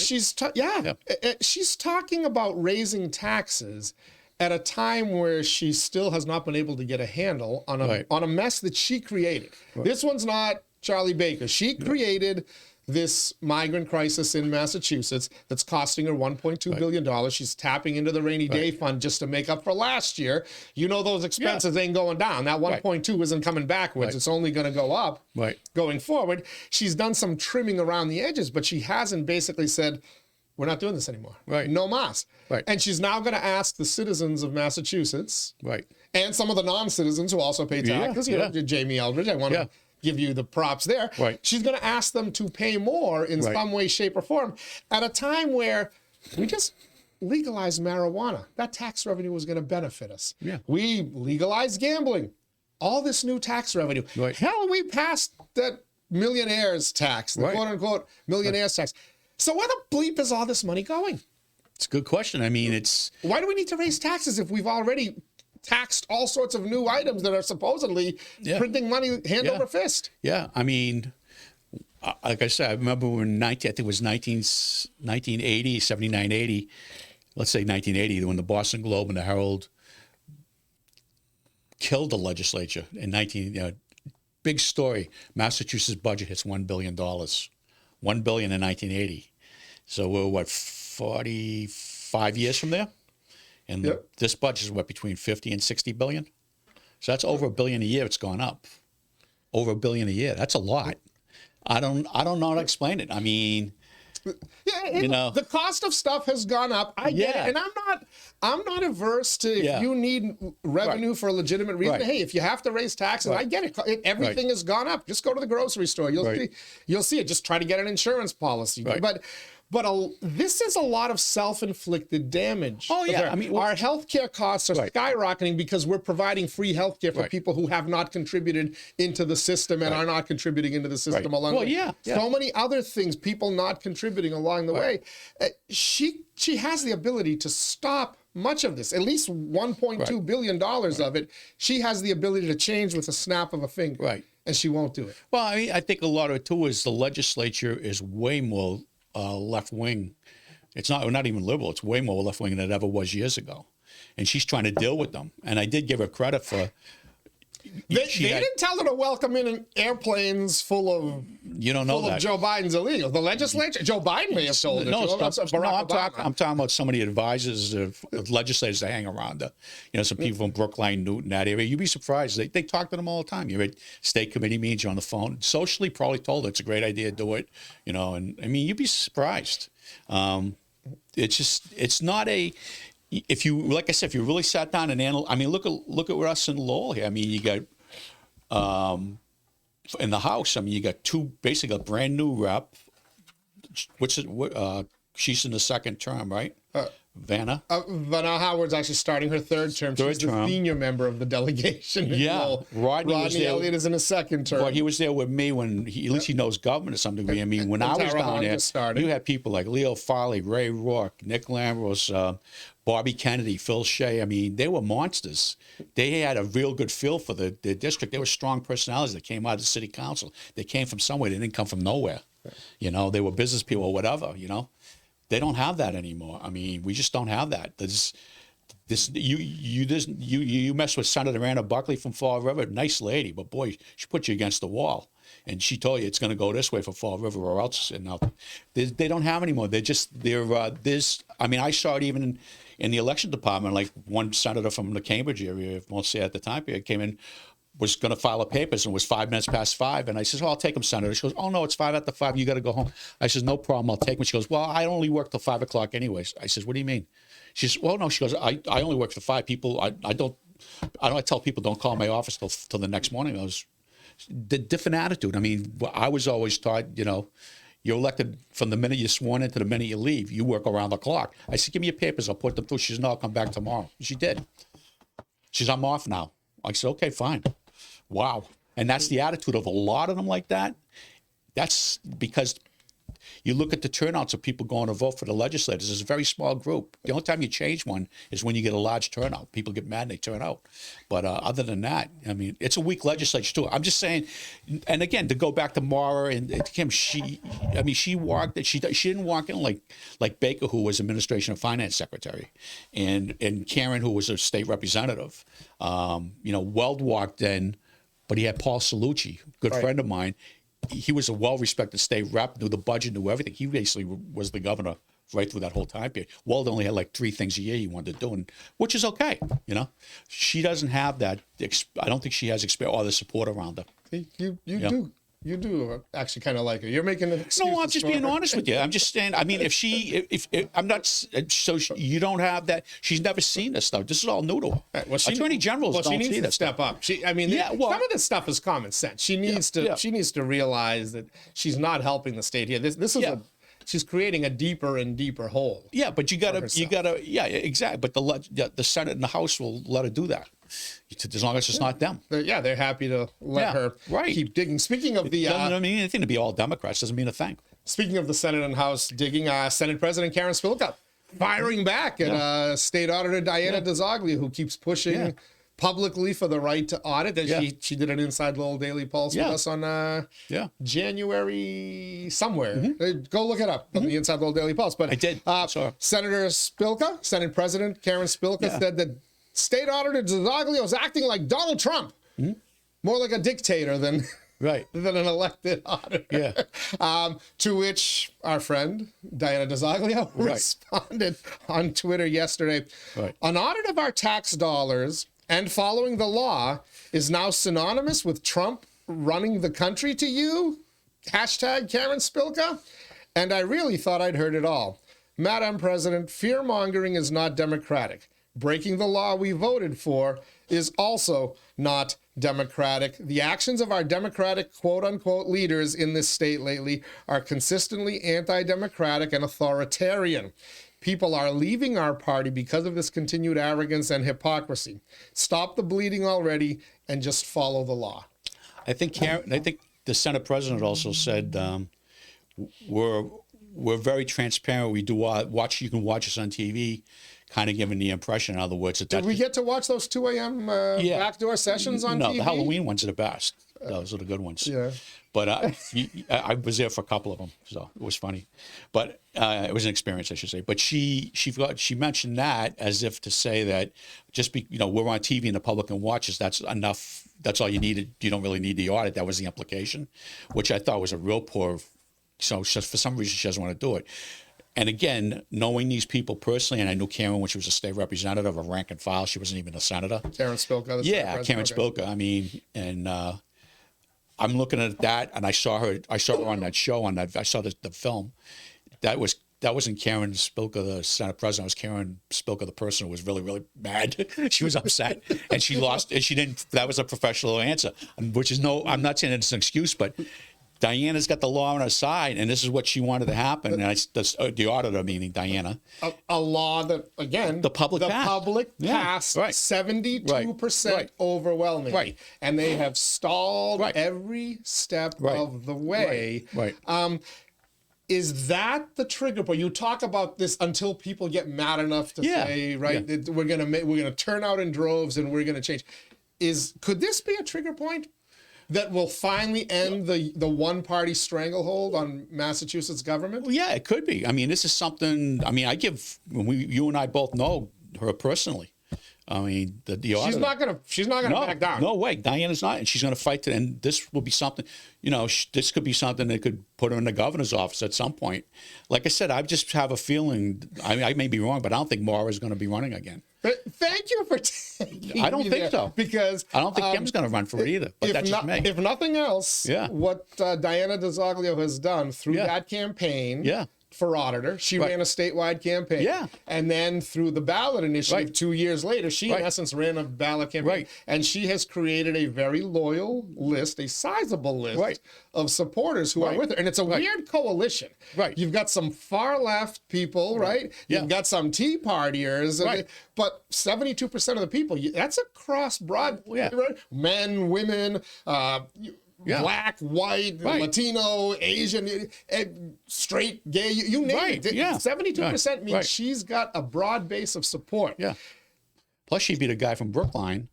Speaker 1: She's talking about raising taxes at a time where she still has not been able to get a handle on a mess that she created. This one's not Charlie Baker. She created this migrant crisis in Massachusetts that's costing her $1.2 billion. She's tapping into the rainy day fund just to make up for last year. You know those expenses ain't going down. That 1.2 isn't coming backwards. It's only going to go up going forward. She's done some trimming around the edges, but she hasn't basically said, we're not doing this anymore. No mas. And she's now going to ask the citizens of Massachusetts and some of the non-citizens who also pay taxes, you know, Jamie Eldridge, I want to give you the props there. She's going to ask them to pay more in some way, shape, or form at a time where we just legalized marijuana. That tax revenue was going to benefit us. We legalized gambling. All this new tax revenue. Hell, we passed that millionaires tax, the quote-unquote millionaires tax. So where the bleep is all this money going?
Speaker 2: It's a good question. I mean,
Speaker 1: why do we need to raise taxes if we've already taxed all sorts of new items that are supposedly printing money hand over fist?
Speaker 2: I mean, like I said, I remember when I think it was 1980, 79, 80, let's say 1980, when the Boston Globe and the Herald killed the legislature in big story. Massachusetts budget hits $1 billion. $1 billion in 1980. So we're, what, 45 years from there? And this budget is, what, between 50 and 60 billion? So that's over $1 billion a year it's gone up. Over $1 billion a year. That's a lot. I don't know how to explain it. I mean, you know,
Speaker 1: the cost of stuff has gone up. I get it. And I'm not averse to if you need revenue for a legitimate reason. Hey, if you have to raise taxes, I get it. Everything has gone up. Just go to the grocery store. You'll see it. Just try to get an insurance policy. But this is a lot of self-inflicted damage.
Speaker 2: Oh, yeah. I mean,
Speaker 1: our healthcare costs are skyrocketing because we're providing free healthcare for people who have not contributed into the system and are not contributing into the system along the way. So many other things, people not contributing along the way. She has the ability to stop much of this, at least $1.2 billion of it. She has the ability to change with a snap of a finger. And she won't do it.
Speaker 2: Well, I mean, I think a lot of it, too, is the legislature is way more left wing. It's not even liberal. It's way more left wing than it ever was years ago, and she's trying to deal with them. And I did give her credit for.
Speaker 1: They didn't tell her to welcome in airplanes full of.
Speaker 2: You don't know that
Speaker 1: Joe Biden's illegal. The legislature, Joe Biden may have told her.
Speaker 2: I'm talking about some of the advisors of legislators that hang around her. You know, some people from Brookline, Newton, that area. You'd be surprised. They talk to them all the time. You're at state committee meetings, you're on the phone. Socially, probably told her it's a great idea to do it. You know, and I mean, you'd be surprised. It's not a. If you, like I said, if you really sat down and analyzed, I mean, look at us in Lowell here. I mean, you got in the House. I mean, you got basically a brand new rep. She's in the second term, right? Vanna.
Speaker 1: Vanna Howard's actually starting her third term. She's the senior member of the delegation. Rodney Elliott is in his second term.
Speaker 2: Well, he was there with me when at least he knows government to some degree. I mean, when I was down there, you had people like Leo Farley, Ray Rourke, Nick Lambros, Bobby Kennedy, Phil Shea. I mean, they were monsters. They had a real good feel for the district. They were strong personalities that came out of the city council. They came from somewhere. They didn't come from nowhere. You know, they were business people or whatever, you know. They don't have that anymore. I mean, we just don't have that. You mess with Senator Anna Buckley from Fall River, nice lady, but boy, she put you against the wall, and she told you it's going to go this way for Fall River or else. And now they don't have anymore. I mean, I saw it even in the election department. Like one senator from the Cambridge area, I won't say at the time period, came in. Was going to file her papers and it was 5 minutes past 5. And I says, I'll take them, Senator. She goes, oh, no, it's 5 after 5. You got to go home. I says, no problem. I'll take them. She goes, well, I only work till 5 o'clock anyways. I says, what do you mean? She says, well, no. She goes, I only work till 5. People, I tell people don't call my office till the next morning. I was the different attitude. I mean, I was always taught, you know, you're elected from the minute you're sworn in to the minute you leave. You work around the clock. I said, give me your papers. I'll put them through. She says, no, I'll come back tomorrow. She did. She says, I'm off now. I said, okay, fine. Wow. And that's the attitude of a lot of them like that. That's because you look at the turnouts of people going to vote for the legislators. It's a very small group. The only time you change one is when you get a large turnout. People get mad and they turn out. But other than that, I mean, it's a weak legislature too. I'm just saying, and again, to go back to Maura and Kim, she walked. She didn't walk in like Baker, who was Administration of Finance Secretary, and Karen, who was a state representative. Weld walked in, but he had Paul Cellucci, good friend of mine. He was a well-respected state rep, knew the budget, knew everything. He basically was the governor right through that whole time period. Weld only had like 3 things a year he wanted to do, which is okay, She doesn't have that. I don't think she has experience or the support around her.
Speaker 1: You do actually kind of like her. You're making an excuse.
Speaker 2: No, I'm just being honest with you. I'm just saying. I mean, if I'm not, so you don't have that. She's never seen this stuff. This is all new to her.
Speaker 1: Right. Well,
Speaker 2: Attorney generals don't
Speaker 1: she needs
Speaker 2: see
Speaker 1: to
Speaker 2: this
Speaker 1: step up. Some of this stuff is common sense. She needs to. She needs to realize that she's not helping the state here. This is she's creating a deeper and deeper hole.
Speaker 2: Yeah, but you gotta, exactly. But the Senate and the House will let her do that, as long as it's not them.
Speaker 1: They're happy to let her keep digging. Speaking of the,
Speaker 2: doesn't mean anything to be all Democrats. Doesn't mean a thing.
Speaker 1: Speaking of the Senate and House digging, Senate President Karen Spilka firing back at State Auditor Diana DiZoglio, who keeps pushing publicly for the right to audit. She did an Inside Lowell Daily Pulse with us on January somewhere. Go look it up on the Inside Lowell Daily Pulse. But
Speaker 2: I did.
Speaker 1: Senator Spilka, Senate President Karen Spilka said that State Auditor DiZoglio is acting like Donald Trump, more like a dictator than an elected auditor. To which our friend Diana DiZoglio responded on Twitter yesterday. An audit of our tax dollars and following the law is now synonymous with Trump running the country to you? Hashtag Karen Spilka. And I really thought I'd heard it all. Madam President, fear-mongering is not democratic. Breaking the law we voted for is also not democratic. The actions of our democratic quote-unquote leaders in this state lately are consistently anti-democratic and authoritarian. People are leaving our party because of this continued arrogance and hypocrisy. Stop the bleeding already and just follow the law.
Speaker 2: I think the Senate President also said we're very transparent. We do watch. You can watch us on TV. Kind of giving the impression, in other words,
Speaker 1: did we get to watch those 2 a.m. Backdoor sessions on TV?
Speaker 2: No, the Halloween ones are the best. Those are the good ones. But I was there for a couple of them, so it was funny. But it was an experience, I should say. But she mentioned that as if to say that just we're on TV and the public can watch us. That's enough. That's all you needed. You don't really need the audit. That was the implication, which I thought was a real poor. So for some reason she doesn't want to do it. And again, knowing these people personally, and I knew Karen when she was a state representative, a rank and file. She wasn't even a senator.
Speaker 1: Karen Spilka.
Speaker 2: Karen Spilka. I mean, and I'm looking at that, and I saw her on that show. I saw the film. That wasn't Karen Spilka, the Senate President. It was Karen Spilka, the person who was really, really mad. She was upset, and she lost. And she didn't. That was a professional answer, which is no. I'm not saying it's an excuse, but Diana's got the law on her side, and this is what she wanted to happen. And the auditor, meaning Diana,
Speaker 1: a law that again
Speaker 2: the public
Speaker 1: passed 72% overwhelmingly, and they have stalled every step of the way. Is that the trigger point? You talk about this until people get mad enough to say, we're gonna turn out in droves and we're gonna change. Could this be a trigger point that will finally end the one-party stranglehold on Massachusetts government?
Speaker 2: Well, yeah, it could be. I mean, this is something. I mean, you and I both know her personally. I mean, the auditor.
Speaker 1: She's not gonna back down.
Speaker 2: No way, Diana's not, and she's gonna fight to. And this will be something. This could be something that could put her in the governor's office at some point. Like I said, I just have a feeling. I mean, I may be wrong, but I don't think Maura is going to be running again.
Speaker 1: But thank you for taking
Speaker 2: I don't think so.
Speaker 1: Because
Speaker 2: I don't think Kim's going to run for it either. But that's just me.
Speaker 1: If nothing else, what Diana DiZoglio has done through that campaign for auditor, she ran a statewide campaign. And then through the ballot initiative 2 years later, she in essence ran a ballot campaign. And she has created a very loyal list, a sizable list of supporters who are with her. And it's a weird coalition. You've got some far left people, You've got some Tea Partiers, but 72% of the people, that's across broad, men, women, black, white, Latino, Asian, straight, gay, you name it. 72% means she's got a broad base of support.
Speaker 2: Yeah. Plus, she beat a guy from Brookline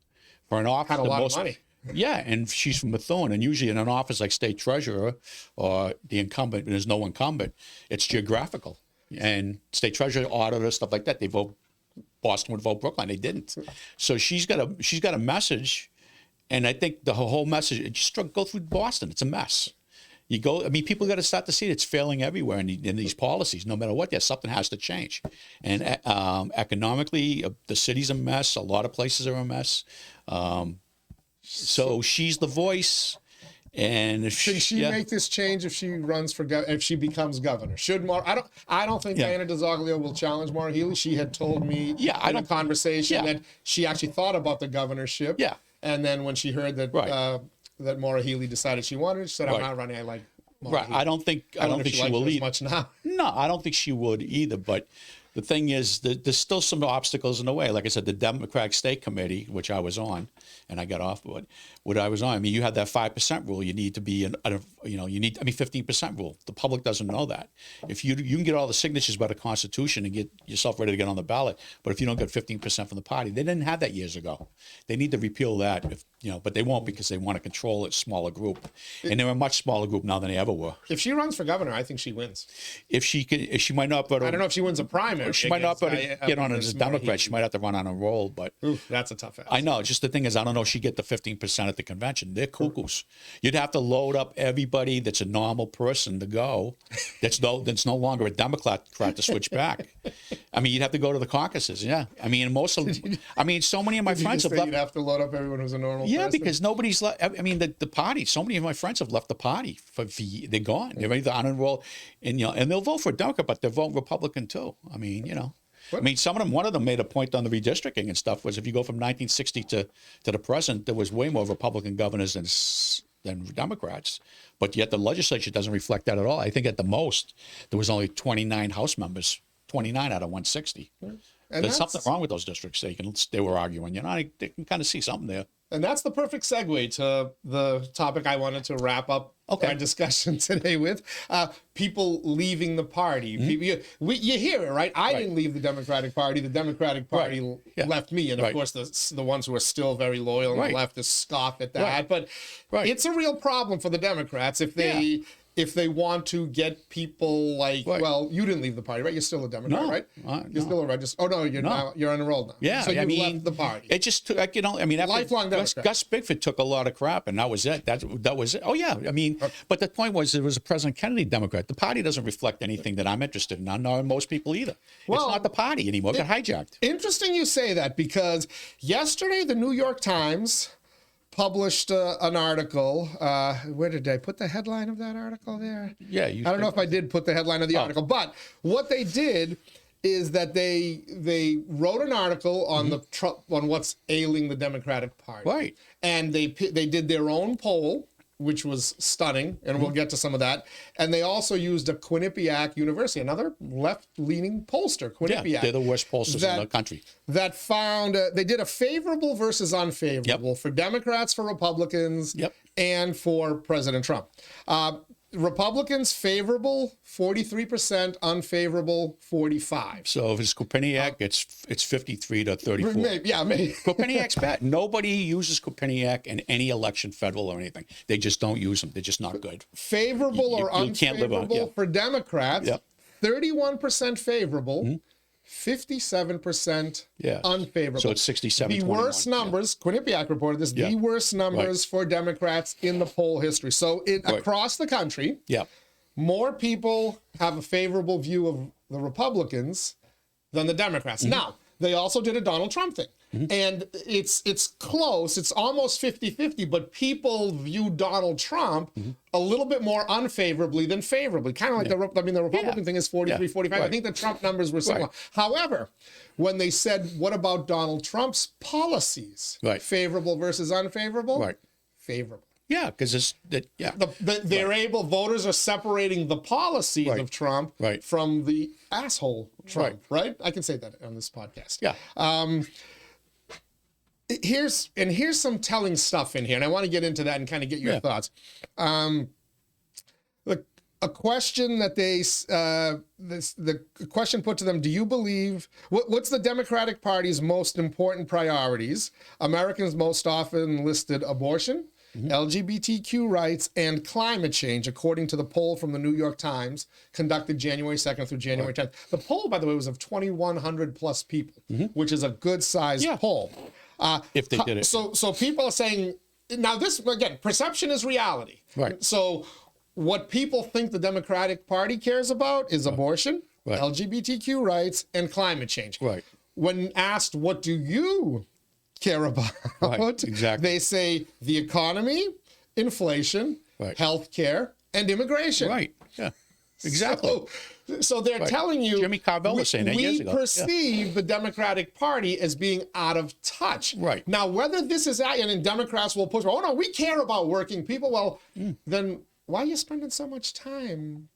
Speaker 2: for an office.
Speaker 1: Had a lot of money.
Speaker 2: Yeah, and she's from Methuen, and usually in an office like state treasurer or the incumbent, and there's no incumbent, it's geographical. And state treasurer, auditor, stuff like that, they vote, Boston would vote Brookline. They didn't. So she's got a message, and I think the whole message, just go through Boston. It's a mess. You go, I mean, people got to start to see it. It's failing everywhere in these policies. No matter what, something has to change. And economically, the city's a mess. A lot of places are a mess. So she's the voice. And if
Speaker 1: should she make this change if she runs for if she becomes governor? Should I don't think Diana DiZoglio will challenge Maura Healey. She had told me in a conversation that she actually thought about the governorship. Yeah. And then when she heard that that Maura Healey decided she wanted, she said, "I'm not running. I like Maura Healey."
Speaker 2: I don't think she will either.
Speaker 1: Much now.
Speaker 2: No, I don't think she would either. But the thing is that there's still some obstacles in the way. Like I said, the Democratic State Committee, which I was on, and I got off of it. What I was on, I mean, you have that 5% rule. You need to be 15% rule. The public doesn't know that. If you can get all the signatures by the Constitution and get yourself ready to get on the ballot, but if you don't get 15% from the party, they didn't have that years ago. They need to repeal that, but they won't because they want to control a smaller group, and they're a much smaller group now than they ever were.
Speaker 1: If she runs for governor, I think she wins.
Speaker 2: If she might not, but
Speaker 1: I don't know if she wins a primary.
Speaker 2: She might not get on as a Democrat. She might have to run on a roll, but
Speaker 1: that's a tough ask.
Speaker 2: I know. Just the thing is, I don't know if she get the 15% at the convention. They're cuckoos. You'd have to load up everybody that's a normal person to go. That's no longer a Democrat to switch back. I mean, you'd have to go to the caucuses. Yeah. I mean, so many of my friends have left.
Speaker 1: You'd have to load up everyone who's a normal person?
Speaker 2: Yeah, because nobody's left. I mean, the party. So many of my friends have left the party. They're gone. They're either unenrolled, and they'll vote for a Democrat, but they'll vote Republican too. I mean, one of them made a point on the redistricting and stuff was if you go from 1960 to the present, there was way more Republican governors than Democrats, but yet the legislature doesn't reflect that at all. I think at the most there was only 29 House members, 29 out of 160. And there's something wrong with those districts. They were arguing. I can kind of see something there.
Speaker 1: And that's the perfect segue to the topic I wanted to wrap up our discussion today with. People leaving the party. You hear it, right? I didn't leave the Democratic Party. The Democratic Party left me. And of course, the ones who are still very loyal and the leftists scoff at that. But it's a real problem for the Democrats if they... If they want to get people like, well, you didn't leave the party, right? You're still a Democrat, right? You're still a registered. Oh no, you're unenrolled now.
Speaker 2: Yeah,
Speaker 1: so you left the party.
Speaker 2: It just took,
Speaker 1: lifelong Democrat.
Speaker 2: Gus Bigford took a lot of crap, and that was it. That was it. Oh yeah, but the point was, it was a President Kennedy Democrat. The party doesn't reflect anything that I'm interested in, nor most people either. Well, it's not the party anymore. It got hijacked.
Speaker 1: Interesting you say that because yesterday the New York Times published an article. Where did I put the headline of that article there?
Speaker 2: Yeah,
Speaker 1: I don't know if I did put the headline of the article, but what they did is that they wrote an article on on what's ailing the Democratic Party,
Speaker 2: right? And
Speaker 1: they did their own poll, which was stunning, and we'll get to some of that. And they also used a Quinnipiac University, another left-leaning pollster, Quinnipiac.
Speaker 2: Yeah, they're the worst pollsters in the country.
Speaker 1: That found, they did a favorable versus unfavorable for Democrats, for Republicans, and for President Trump. Republicans favorable 43%, unfavorable 45%.
Speaker 2: So if it's Quinnipiac, it's 53 to 34.
Speaker 1: Maybe.
Speaker 2: Quinnipiac's bad. Nobody uses Quinnipiac in any election, federal or anything. They just don't use them. They're just not good.
Speaker 1: Favorable or unfavorable for Democrats, 31% favorable. 57% unfavorable.
Speaker 2: So it's 67.
Speaker 1: The worst numbers, Quinnipiac reported this, the worst numbers for Democrats in the poll history. So across the country, more people have a favorable view of the Republicans than the Democrats. Now, they also did a Donald Trump thing. And it's close. It's almost 50-50, but people view Donald Trump a little bit more unfavorably than favorably. Kind of like the Republican thing is 43-45. I think the Trump numbers were similar. However, when they said, what about Donald Trump's policies? Favorable versus unfavorable? Favorable.
Speaker 2: Yeah, because
Speaker 1: they're able. Voters are separating the policies of Trump from the asshole Trump. Right? I can say that on this podcast.
Speaker 2: Yeah.
Speaker 1: here's some telling stuff in here, and I want to get into that and kind of get your thoughts. A question that the question put to them: do you believe what's the Democratic Party's most important priorities? Americans most often listed abortion, LGBTQ rights, and climate change, according to the poll from the New York Times conducted January 2nd through January 10th. The poll, by the way, was of 2,100 plus people, which is a good sized poll.
Speaker 2: If they did it.
Speaker 1: So people are saying, now this, again, perception is reality.
Speaker 2: Right.
Speaker 1: So what people think the Democratic Party cares about is abortion, LGBTQ rights, and climate change.
Speaker 2: Right.
Speaker 1: When asked, what do you care about?
Speaker 2: Exactly.
Speaker 1: They say the economy, inflation, health care, and immigration.
Speaker 2: Right. Yeah. Exactly.
Speaker 1: So they're telling you,
Speaker 2: Jimmy Carvell was saying that years ago.
Speaker 1: We perceive the Democratic Party as being out of touch.
Speaker 2: Right.
Speaker 1: Now, whether this is that, and Democrats will push, oh no, we care about working people. Well, then why are you spending so much time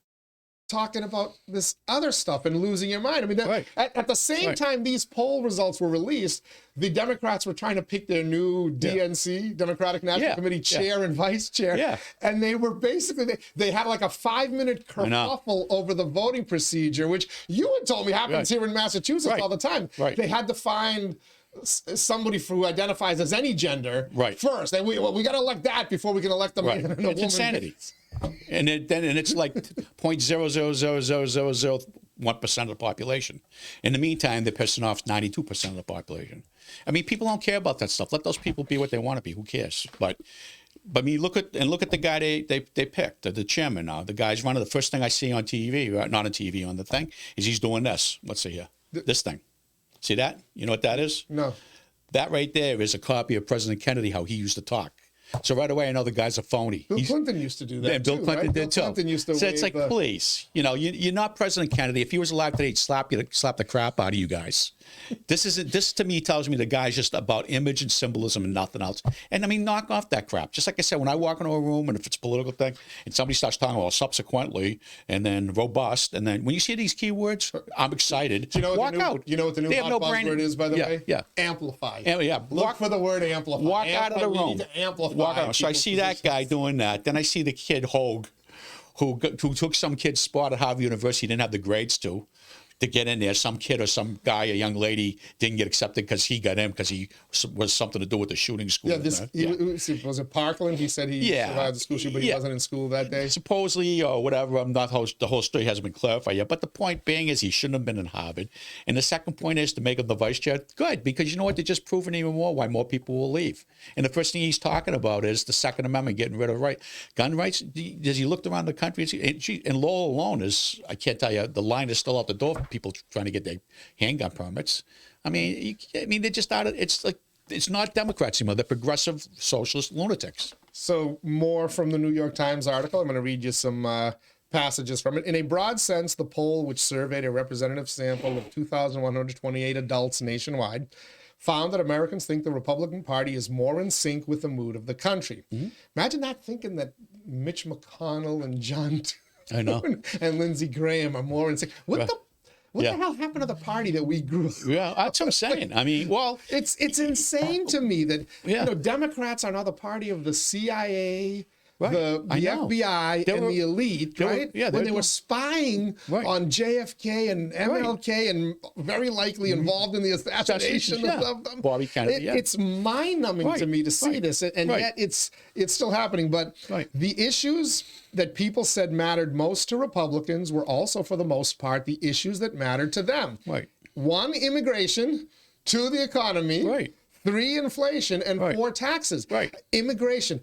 Speaker 1: talking about this other stuff and losing your mind? I mean, at the same time these poll results were released, the Democrats were trying to pick their new DNC, Democratic National Committee chair and vice chair. Yeah. And they were basically, they had like a 5-minute kerfuffle over the voting procedure, which you had told me happens here in Massachusetts all the time. They had to find somebody who identifies as any gender first. And we got to elect that before we can elect them.
Speaker 2: It's insanity. And it's like 0.0000001% of the population. In the meantime, they're pissing off 92% of the population. I mean, people don't care about that stuff. Let those people be what they want to be. Who cares? But I mean, look at the guy they picked, the chairman now. The guy's running. The first thing I see on TV, not on TV, on the thing, is he's doing this. Let's see here. This thing. See that? You know what that is?
Speaker 1: No.
Speaker 2: That right there is a copy of President Kennedy, how he used to talk. So right away, I know the guy's a phony.
Speaker 1: Bill Clinton used to do that.
Speaker 2: And Bill Clinton did too.
Speaker 1: Clinton used to
Speaker 2: so it's like, please, you're not President Kennedy. If he was alive today, he'd slap the crap out of you guys. This to me tells me the guy's just about image and symbolism and nothing else. And I mean, knock off that crap. Just like I said, when I walk into a room and if it's a political thing and somebody starts talking about subsequently and then robust, and then when you see these keywords, I'm excited.
Speaker 1: Do you know
Speaker 2: walk out.
Speaker 1: You know what the new hot buzzword is, by the way?
Speaker 2: Yeah.
Speaker 1: Amplify.
Speaker 2: Look
Speaker 1: for the word amplify.
Speaker 2: Walk out of the room.
Speaker 1: We need to amplify.
Speaker 2: Walk out. So I see that guy doing that. Then I see the kid Hogue, who took some kid's spot at Harvard University, didn't have the grades to get in there. Some kid or some guy, a young lady, didn't get accepted because he got in because he was something to do with the shooting school.
Speaker 1: Was it Parkland? He said he survived the school shooting, but he wasn't in school that day.
Speaker 2: Supposedly, or whatever. The whole story hasn't been clarified yet. But the point being is he shouldn't have been in Harvard. And the second point is to make him the vice chair. Good, because you know what? They're just proving even more why more people will leave. And the first thing he's talking about is the Second Amendment, getting rid of gun rights. Does he look around the country? And Lowell alone is, I can't tell you, the line is still out the door for people trying to get their handgun permits. I mean, they're just out of, it's not Democrats anymore. They're progressive socialist lunatics.
Speaker 1: So more from the New York Times article. I'm going to read you some passages from it. In a broad sense, the poll, which surveyed a representative sample of 2,128 adults nationwide, found that Americans think the Republican Party is more in sync with the mood of the country. Imagine that, thinking that Mitch McConnell and John and Lindsey Graham are more in sync. What the hell happened to the party that we grew up?
Speaker 2: Yeah, that's what I'm saying. I mean, well,
Speaker 1: it's insane to me that Democrats are now the party of the CIA, the FBI, and the elite, right? When they were spying on JFK and MLK and very likely involved in the assassination of them.
Speaker 2: Bobby Kennedy,
Speaker 1: It's mind-numbing to me to see this, and yet it's still happening. But the issues that people said mattered most to Republicans were also, for the most part, the issues that mattered to them. 1, immigration. 2, the economy. 3, inflation. And 4, taxes. Immigration.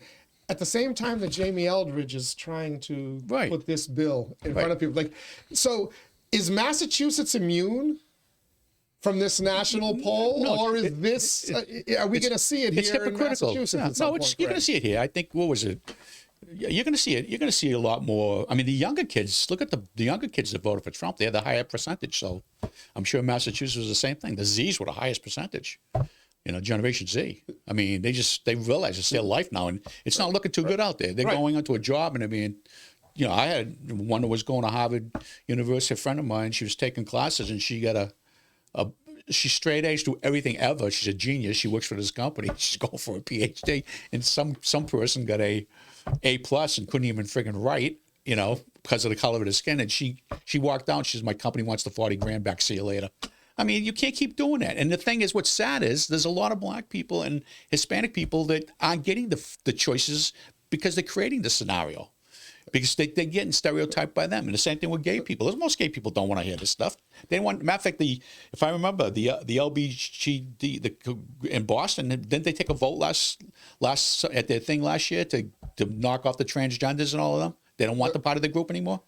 Speaker 1: At the same time that Jamie Eldridge is trying to put this bill in front of people. So is Massachusetts immune from this national poll? Or is this, are we going to see it here in Massachusetts?
Speaker 2: You're going to see it here. I think, what was it? You're going to see it. You're going to see a lot more. I mean, the younger kids, look at the younger kids that voted for Trump. They had the higher percentage. So I'm sure Massachusetts was the same thing. The Z's were the highest percentage. Generation Z. I mean, they realize it's their life now, and it's not looking too good out there. They're going into a job, and I mean, I had one that was going to Harvard University, a friend of mine. She was taking classes, and she got she's straight A's through everything ever. She's a genius. She works for this company. She's going for a PhD. And some person got A+ and couldn't even friggin' write, you know, because of the color of the skin. And she walked down. She says, my company wants the 40 grand back. See you later. I mean, you can't keep doing that. And the thing is, what's sad is there's a lot of black people and Hispanic people that aren't getting the choices because they're creating the scenario. Because they're getting stereotyped by them. And the same thing with gay people. Most gay people don't want to hear this stuff. They want, matter of fact, if I remember, the 𝐆𝐵𝐞𝐠 in Boston, didn't they take a vote at their thing last year to knock off the transgenders and all of them? They don't want them part of the group anymore?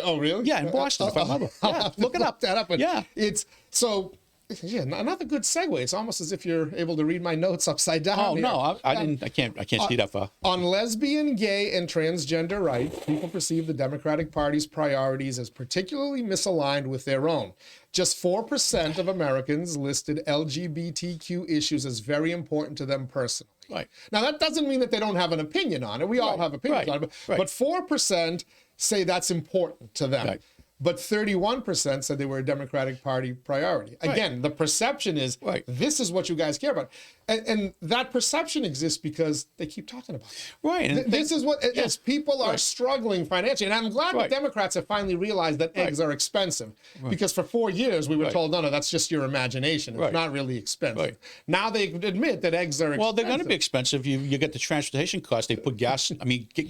Speaker 1: Oh, really?
Speaker 2: Yeah, in Boston, if I remember. Yeah, look it up.
Speaker 1: That up.
Speaker 2: Yeah.
Speaker 1: It's so... Yeah, another good segue. It's almost as if you're able to read my notes upside down.
Speaker 2: Oh
Speaker 1: here.
Speaker 2: no, I can't see that far.
Speaker 1: On lesbian, gay, and transgender rights, people perceive the Democratic Party's priorities as particularly misaligned with their own. Just 4% of Americans listed LGBTQ issues as very important to them personally.
Speaker 2: Right.
Speaker 1: Now that doesn't mean that they don't have an opinion on it. We all have opinions on it, but 4% say that's important to them.
Speaker 2: Right.
Speaker 1: But 31% said they were a Democratic Party priority. Again, the perception is this is what you guys care about. And that perception exists because they keep talking about it.
Speaker 2: Right. And
Speaker 1: this is what, as people are struggling financially. And I'm glad that Democrats have finally realized that eggs are expensive. Because for 4 years we were told, no, that's just your imagination. It's not really expensive. Now they admit that eggs are expensive.
Speaker 2: Well, they're going to be expensive. You get the transportation costs. They put gas,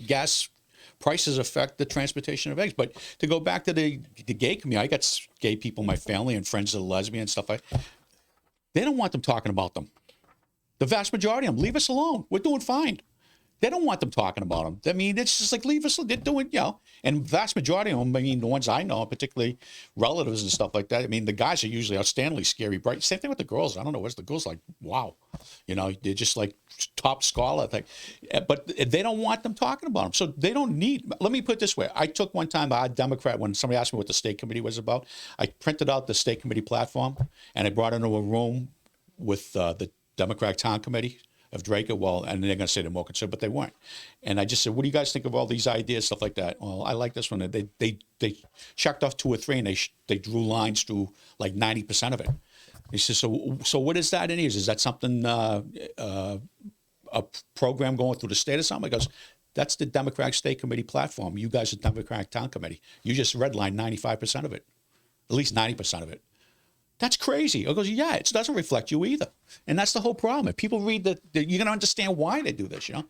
Speaker 2: gas prices affect the transportation of eggs. But to go back to the gay community, I got gay people in my family and friends that are lesbian and stuff like that. They don't want them talking about them. The vast majority of them, leave us alone. We're doing fine. They don't want them talking about them. I mean, it's just like, leave us alone. They're doing, you know, and vast majority of them, I mean, the ones I know, particularly relatives and stuff like that, I mean, the guys are usually outstandingly scary, bright. Same thing with the girls. I don't know, what's the girls like, wow. You know, they're just like top scholar thing. But they don't want them talking about them. So they don't need, let me put it this way. I took one time, a Democrat, when somebody asked me what the state committee was about, I printed out the state committee platform and I brought it into a room with the Democratic Town Committee of Draco. Well, and they're going to say they're more conservative, but they weren't. And I just said, what do you guys think of all these ideas, stuff like that? Well, I like this one. They checked off 2 or 3 and they drew lines through like 90% of it. He says, so what is that in here? Is that something, a program going through the state or something? He goes, that's the Democratic State Committee platform. You guys are Democratic Town Committee. You just redlined 95% of it, at least 90% of it. That's crazy. I goes, yeah, it doesn't reflect you either. And that's the whole problem. If people read that, you're going to understand why they do this, you know?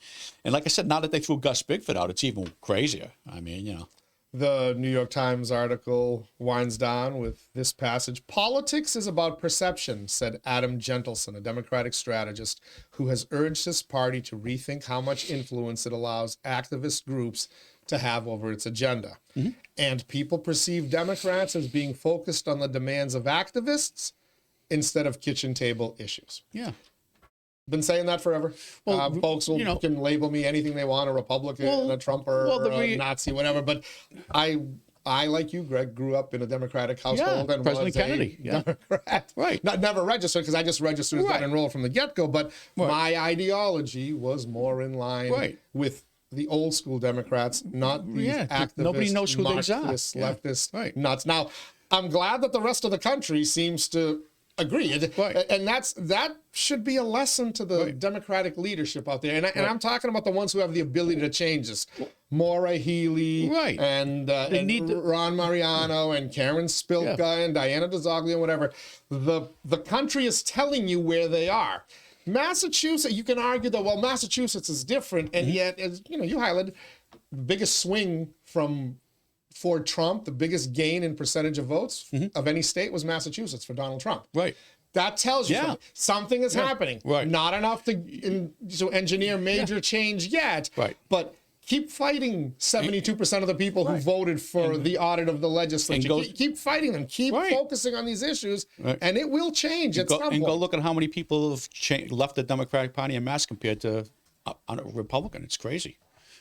Speaker 2: And like I said, now that they threw Gus Bigford out, it's even crazier. I mean, you know.
Speaker 1: The New York Times article winds down with this passage. Politics is about perception, said Adam Gentleson, a Democratic strategist who has urged his party to rethink how much influence it allows activist groups to have over its agenda. And people perceive Democrats as being focused on the demands of activists instead of kitchen table issues.
Speaker 2: Yeah.
Speaker 1: Been saying that forever. Well, folks can label me anything they want, a Republican, a Trumper, a Nazi, whatever. But I, like you, Greg, grew up in a Democratic household and
Speaker 2: President
Speaker 1: was
Speaker 2: Kennedy.
Speaker 1: a Democrat. Right. Never registered, because I just registered as not enrolled from the get-go. But my ideology was more in line with the old school Democrats, not these activists,
Speaker 2: nobody knows who these are.
Speaker 1: Leftist nuts. Now, I'm glad that the rest of the country seems to agree. And that should be a lesson to the Democratic leadership out there. And I'm talking about the ones who have the ability to change this. Maura Healey and Ron Mariano and Karen Spilka and Diana DiZoglio and whatever. The country is telling you where they are. Massachusetts, you can argue that, well, Massachusetts is different, and yet, as you know, you highlighted, the biggest swing for Trump, the biggest gain in percentage of votes of any state was Massachusetts for Donald Trump. Right. That tells you something is happening. Right. Not enough to engineer major change yet, but keep fighting 72% of the people who voted for the audit of the legislature. Keep fighting them. Keep focusing on these issues, and it will change at some point.
Speaker 2: And go look at how many people have left the Democratic Party en masse compared to a Republican. It's crazy.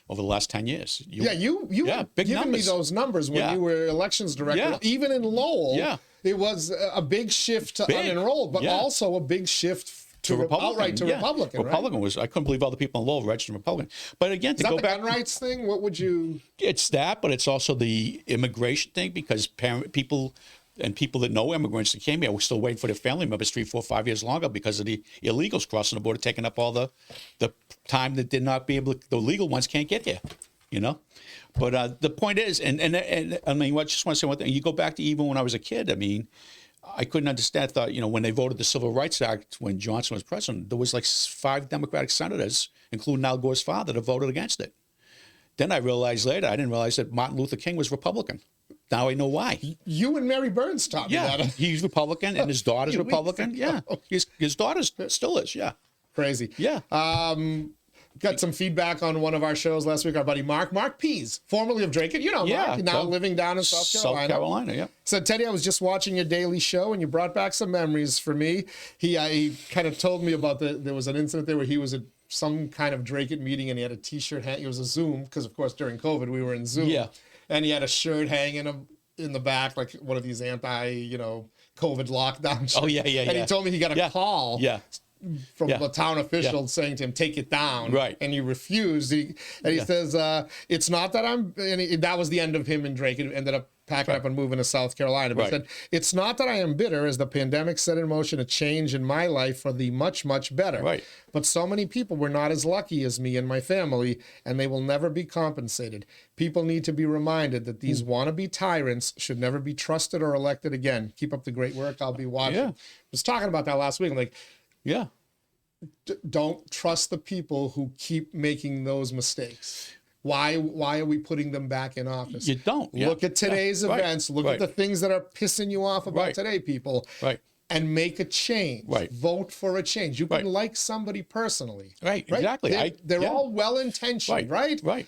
Speaker 2: Over the last 10 years. You
Speaker 1: have given me those numbers when you were elections director. Even in Lowell, it was a big shift to unenrolled, but also a big shift to Republican.
Speaker 2: Republican was, I couldn't believe all the people in Lowell registered Republican. But again, to go back.
Speaker 1: Gun rights thing? What would you?
Speaker 2: It's that, but it's also the immigration thing, because people, and people that know immigrants that came here were still waiting for their family members 3, 4, 5 years longer because of the illegals crossing the border, taking up all the time that did not be able to, the legal ones can't get here, you know? But the point is, and I mean, I just want to say one thing. You go back to even when I was a kid, I mean, I couldn't understand. I thought, you know, when they voted the Civil Rights Act, when Johnson was president, there was like 5 Democratic senators, including Al Gore's father, that voted against it. Then I realized later, I didn't realize that Martin Luther King was Republican. Now I know why.
Speaker 1: You and Mary Burns taught me that.
Speaker 2: Yeah, he's Republican, and his daughter's Republican. Yeah, his daughter still is. Yeah,
Speaker 1: crazy.
Speaker 2: Yeah.
Speaker 1: Got some feedback on one of our shows last week. Our buddy Mark Pease, formerly of Drake. You know, Mark, now living down in South Carolina.
Speaker 2: South Carolina, yeah.
Speaker 1: Said, Teddy, I was just watching your daily show, and you brought back some memories for me. He kind of told me about there was an incident there where he was at some kind of Drake meeting, and he had a T-shirt. It was a Zoom, because, of course, during COVID, we were in Zoom. Yeah. And he had a shirt hanging in the back, like one of these COVID lockdown shirts.
Speaker 2: Oh, yeah.
Speaker 1: And he told me he got a call.
Speaker 2: Yeah.
Speaker 1: From the town official saying to him, take it down.
Speaker 2: Right.
Speaker 1: And he refused. He says, it's not that that was the end of him and Drake. It ended up packing up and moving to South Carolina. But he said, it's not that I am bitter, as the pandemic set in motion a change in my life for the much, much better.
Speaker 2: Right.
Speaker 1: But so many people were not as lucky as me and my family, and they will never be compensated. People need to be reminded that these wannabe tyrants should never be trusted or elected again. Keep up the great work. I'll be watching.
Speaker 2: Yeah.
Speaker 1: I was talking about that last week. I'm like,
Speaker 2: yeah.
Speaker 1: Don't trust the people who keep making those mistakes. Why are we putting them back in office?
Speaker 2: You don't.
Speaker 1: Look at today's events. Look at the things that are pissing you off about today, people.
Speaker 2: Right.
Speaker 1: And make a change.
Speaker 2: Right.
Speaker 1: Vote for a change. You can like somebody personally.
Speaker 2: Right. Exactly.
Speaker 1: They're all well-intentioned, right?
Speaker 2: Right.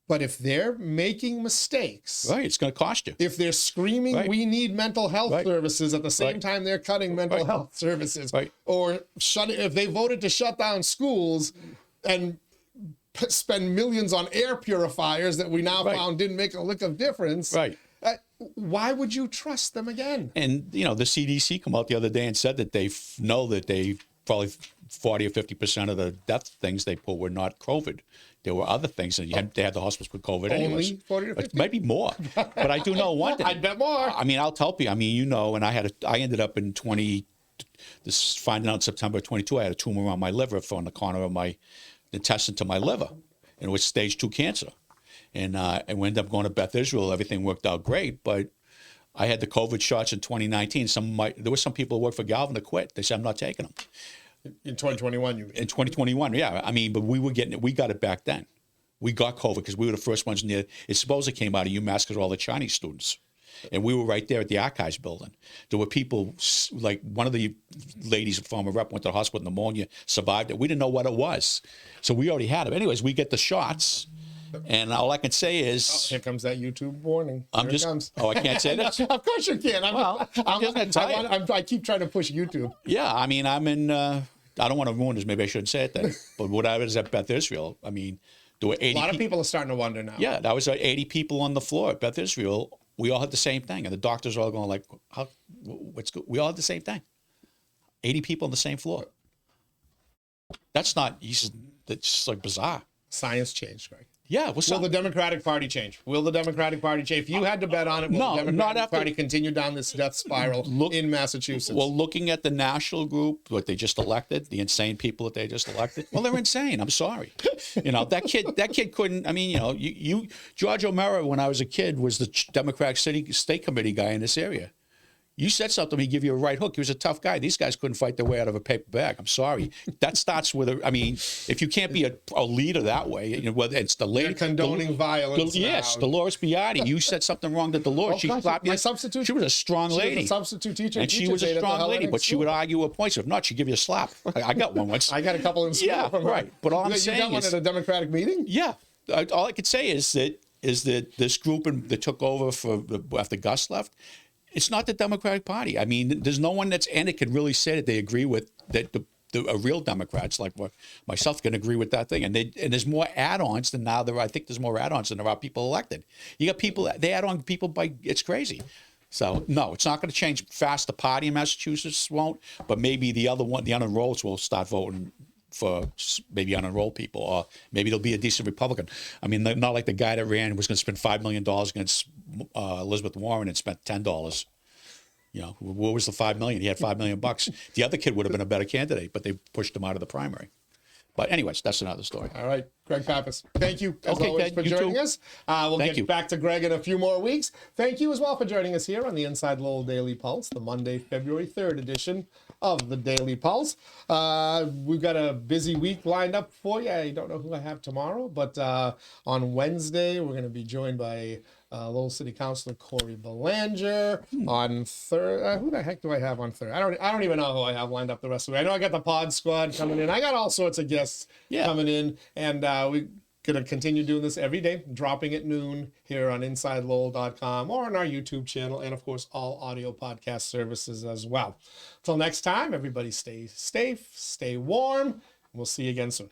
Speaker 1: But if they're making mistakes,
Speaker 2: it's going to cost you.
Speaker 1: If they're screaming, we need mental health services at the same time they're cutting mental health services, or if they voted to shut down schools and spend millions on air purifiers that we now found didn't make a lick of difference, why would you trust them again?
Speaker 2: And, you know, the CDC come out the other day and said that they know that they probably 40 or 50% of the death things they put were not COVID. There were other things, and they had the hospitals with COVID anyways.
Speaker 1: Only 40 to 50?
Speaker 2: Maybe more. But I do know one thing.
Speaker 1: I'd bet more.
Speaker 2: I mean, I'll tell you. I mean, you know, and I ended up in finding out in September 22, I had a tumor on my liver from the corner of my intestine to my liver, and it was stage 2 cancer. And I ended up going to Beth Israel. Everything worked out great, but I had the COVID shots in 2019. There were some people who worked for Galvin that quit. They said, I'm not taking them.
Speaker 1: In 2021, you mean?
Speaker 2: In 2021, yeah. I mean, but we were getting it. We got it back then. We got COVID because we were the first ones near. It supposedly came out of UMass because of all the Chinese students. And we were right there at the archives building. There were people, like one of the ladies, a former rep, went to the hospital with pneumonia, survived it. We didn't know what it was. So we already had it. Anyways, we get the shots. And all I can say is...
Speaker 1: here comes that YouTube warning.
Speaker 2: I can't say that?
Speaker 1: Of course you can. I keep trying to push YouTube.
Speaker 2: Yeah, I mean, I'm in... I don't want to ruin this. Maybe I shouldn't say it then. But what I was at Beth Israel, I mean, there were 80
Speaker 1: A lot of people are starting to wonder now.
Speaker 2: Yeah, that was 80 people on the floor at Beth Israel. We all had the same thing. And the doctors are all going like, what's good? We all had the same thing. 80 people on the same floor. That's just like bizarre.
Speaker 1: Science changed, Greg.
Speaker 2: Yeah.
Speaker 1: Will the Democratic Party change? Will the Democratic Party change? If you had to bet on it, will the Democratic Party continue down this death spiral in Massachusetts?
Speaker 2: Well, looking at the national group, what they just elected, the insane people that they just elected, well, they're insane. I'm sorry. You know, that kid couldn't, I mean, you know, George O'Mara, when I was a kid, was the Democratic State Committee guy in this area. You said something, he'd give you a right hook. He was a tough guy. These guys couldn't fight their way out of a paper bag. I'm sorry. That starts with I mean, if you can't be a leader that way, you know, whether it's the lady...
Speaker 1: They're condoning violence
Speaker 2: Yes, Dolores Beatty. You said something wrong to Dolores. She slapped you.
Speaker 1: My substitute...
Speaker 2: She was a strong lady.
Speaker 1: She was a substitute teacher.
Speaker 2: And she was a strong lady, but she would argue her points. If not, she'd give you a slap. I got one once.
Speaker 1: I got a couple in school.
Speaker 2: Yeah, right. But all I'm saying
Speaker 1: you got one at a Democratic meeting?
Speaker 2: Yeah. All I could say is that this group that took over after Gus left, it's not the Democratic Party. I mean, there's no one that can really say that they agree with that. The real Democrats like myself can agree with that thing. And there's more add-ons than now. I think there's more add-ons than there are people elected. You got people, they add on people it's crazy. So no, it's not going to change fast. The party in Massachusetts won't, but maybe the other one, the unenrolleds, will start voting for maybe unenrolled people, or maybe there'll be a decent Republican. I mean, not like the guy that ran was going to spend $5 million against Elizabeth Warren and spent $10. You know, what was the $5 million? He had $5 million bucks. The other kid would have been a better candidate, but they pushed him out of the primary. But anyways, that's another story.
Speaker 1: All right, Greg Pappas, thank you as always for joining us. We'll get back to Greg in a few more weeks. Thank you as well for joining us here on the Inside Lowell Daily Pulse, the Monday, February 3rd edition of the Daily Pulse. We've got a busy week lined up for you. I don't know who I have tomorrow, but on Wednesday, we're going to be joined by Lowell City Councilor Corey Belanger. On third, who the heck do I have on third? I don't even know who I have lined up the rest of the way. I know I got the Pod Squad coming in. I got all sorts of guests coming in, and we're gonna continue doing this every day, dropping at noon here on InsideLowell.com or on our YouTube channel, and of course all audio podcast services as well. Till next time, everybody stay safe, stay warm. We'll see you again soon.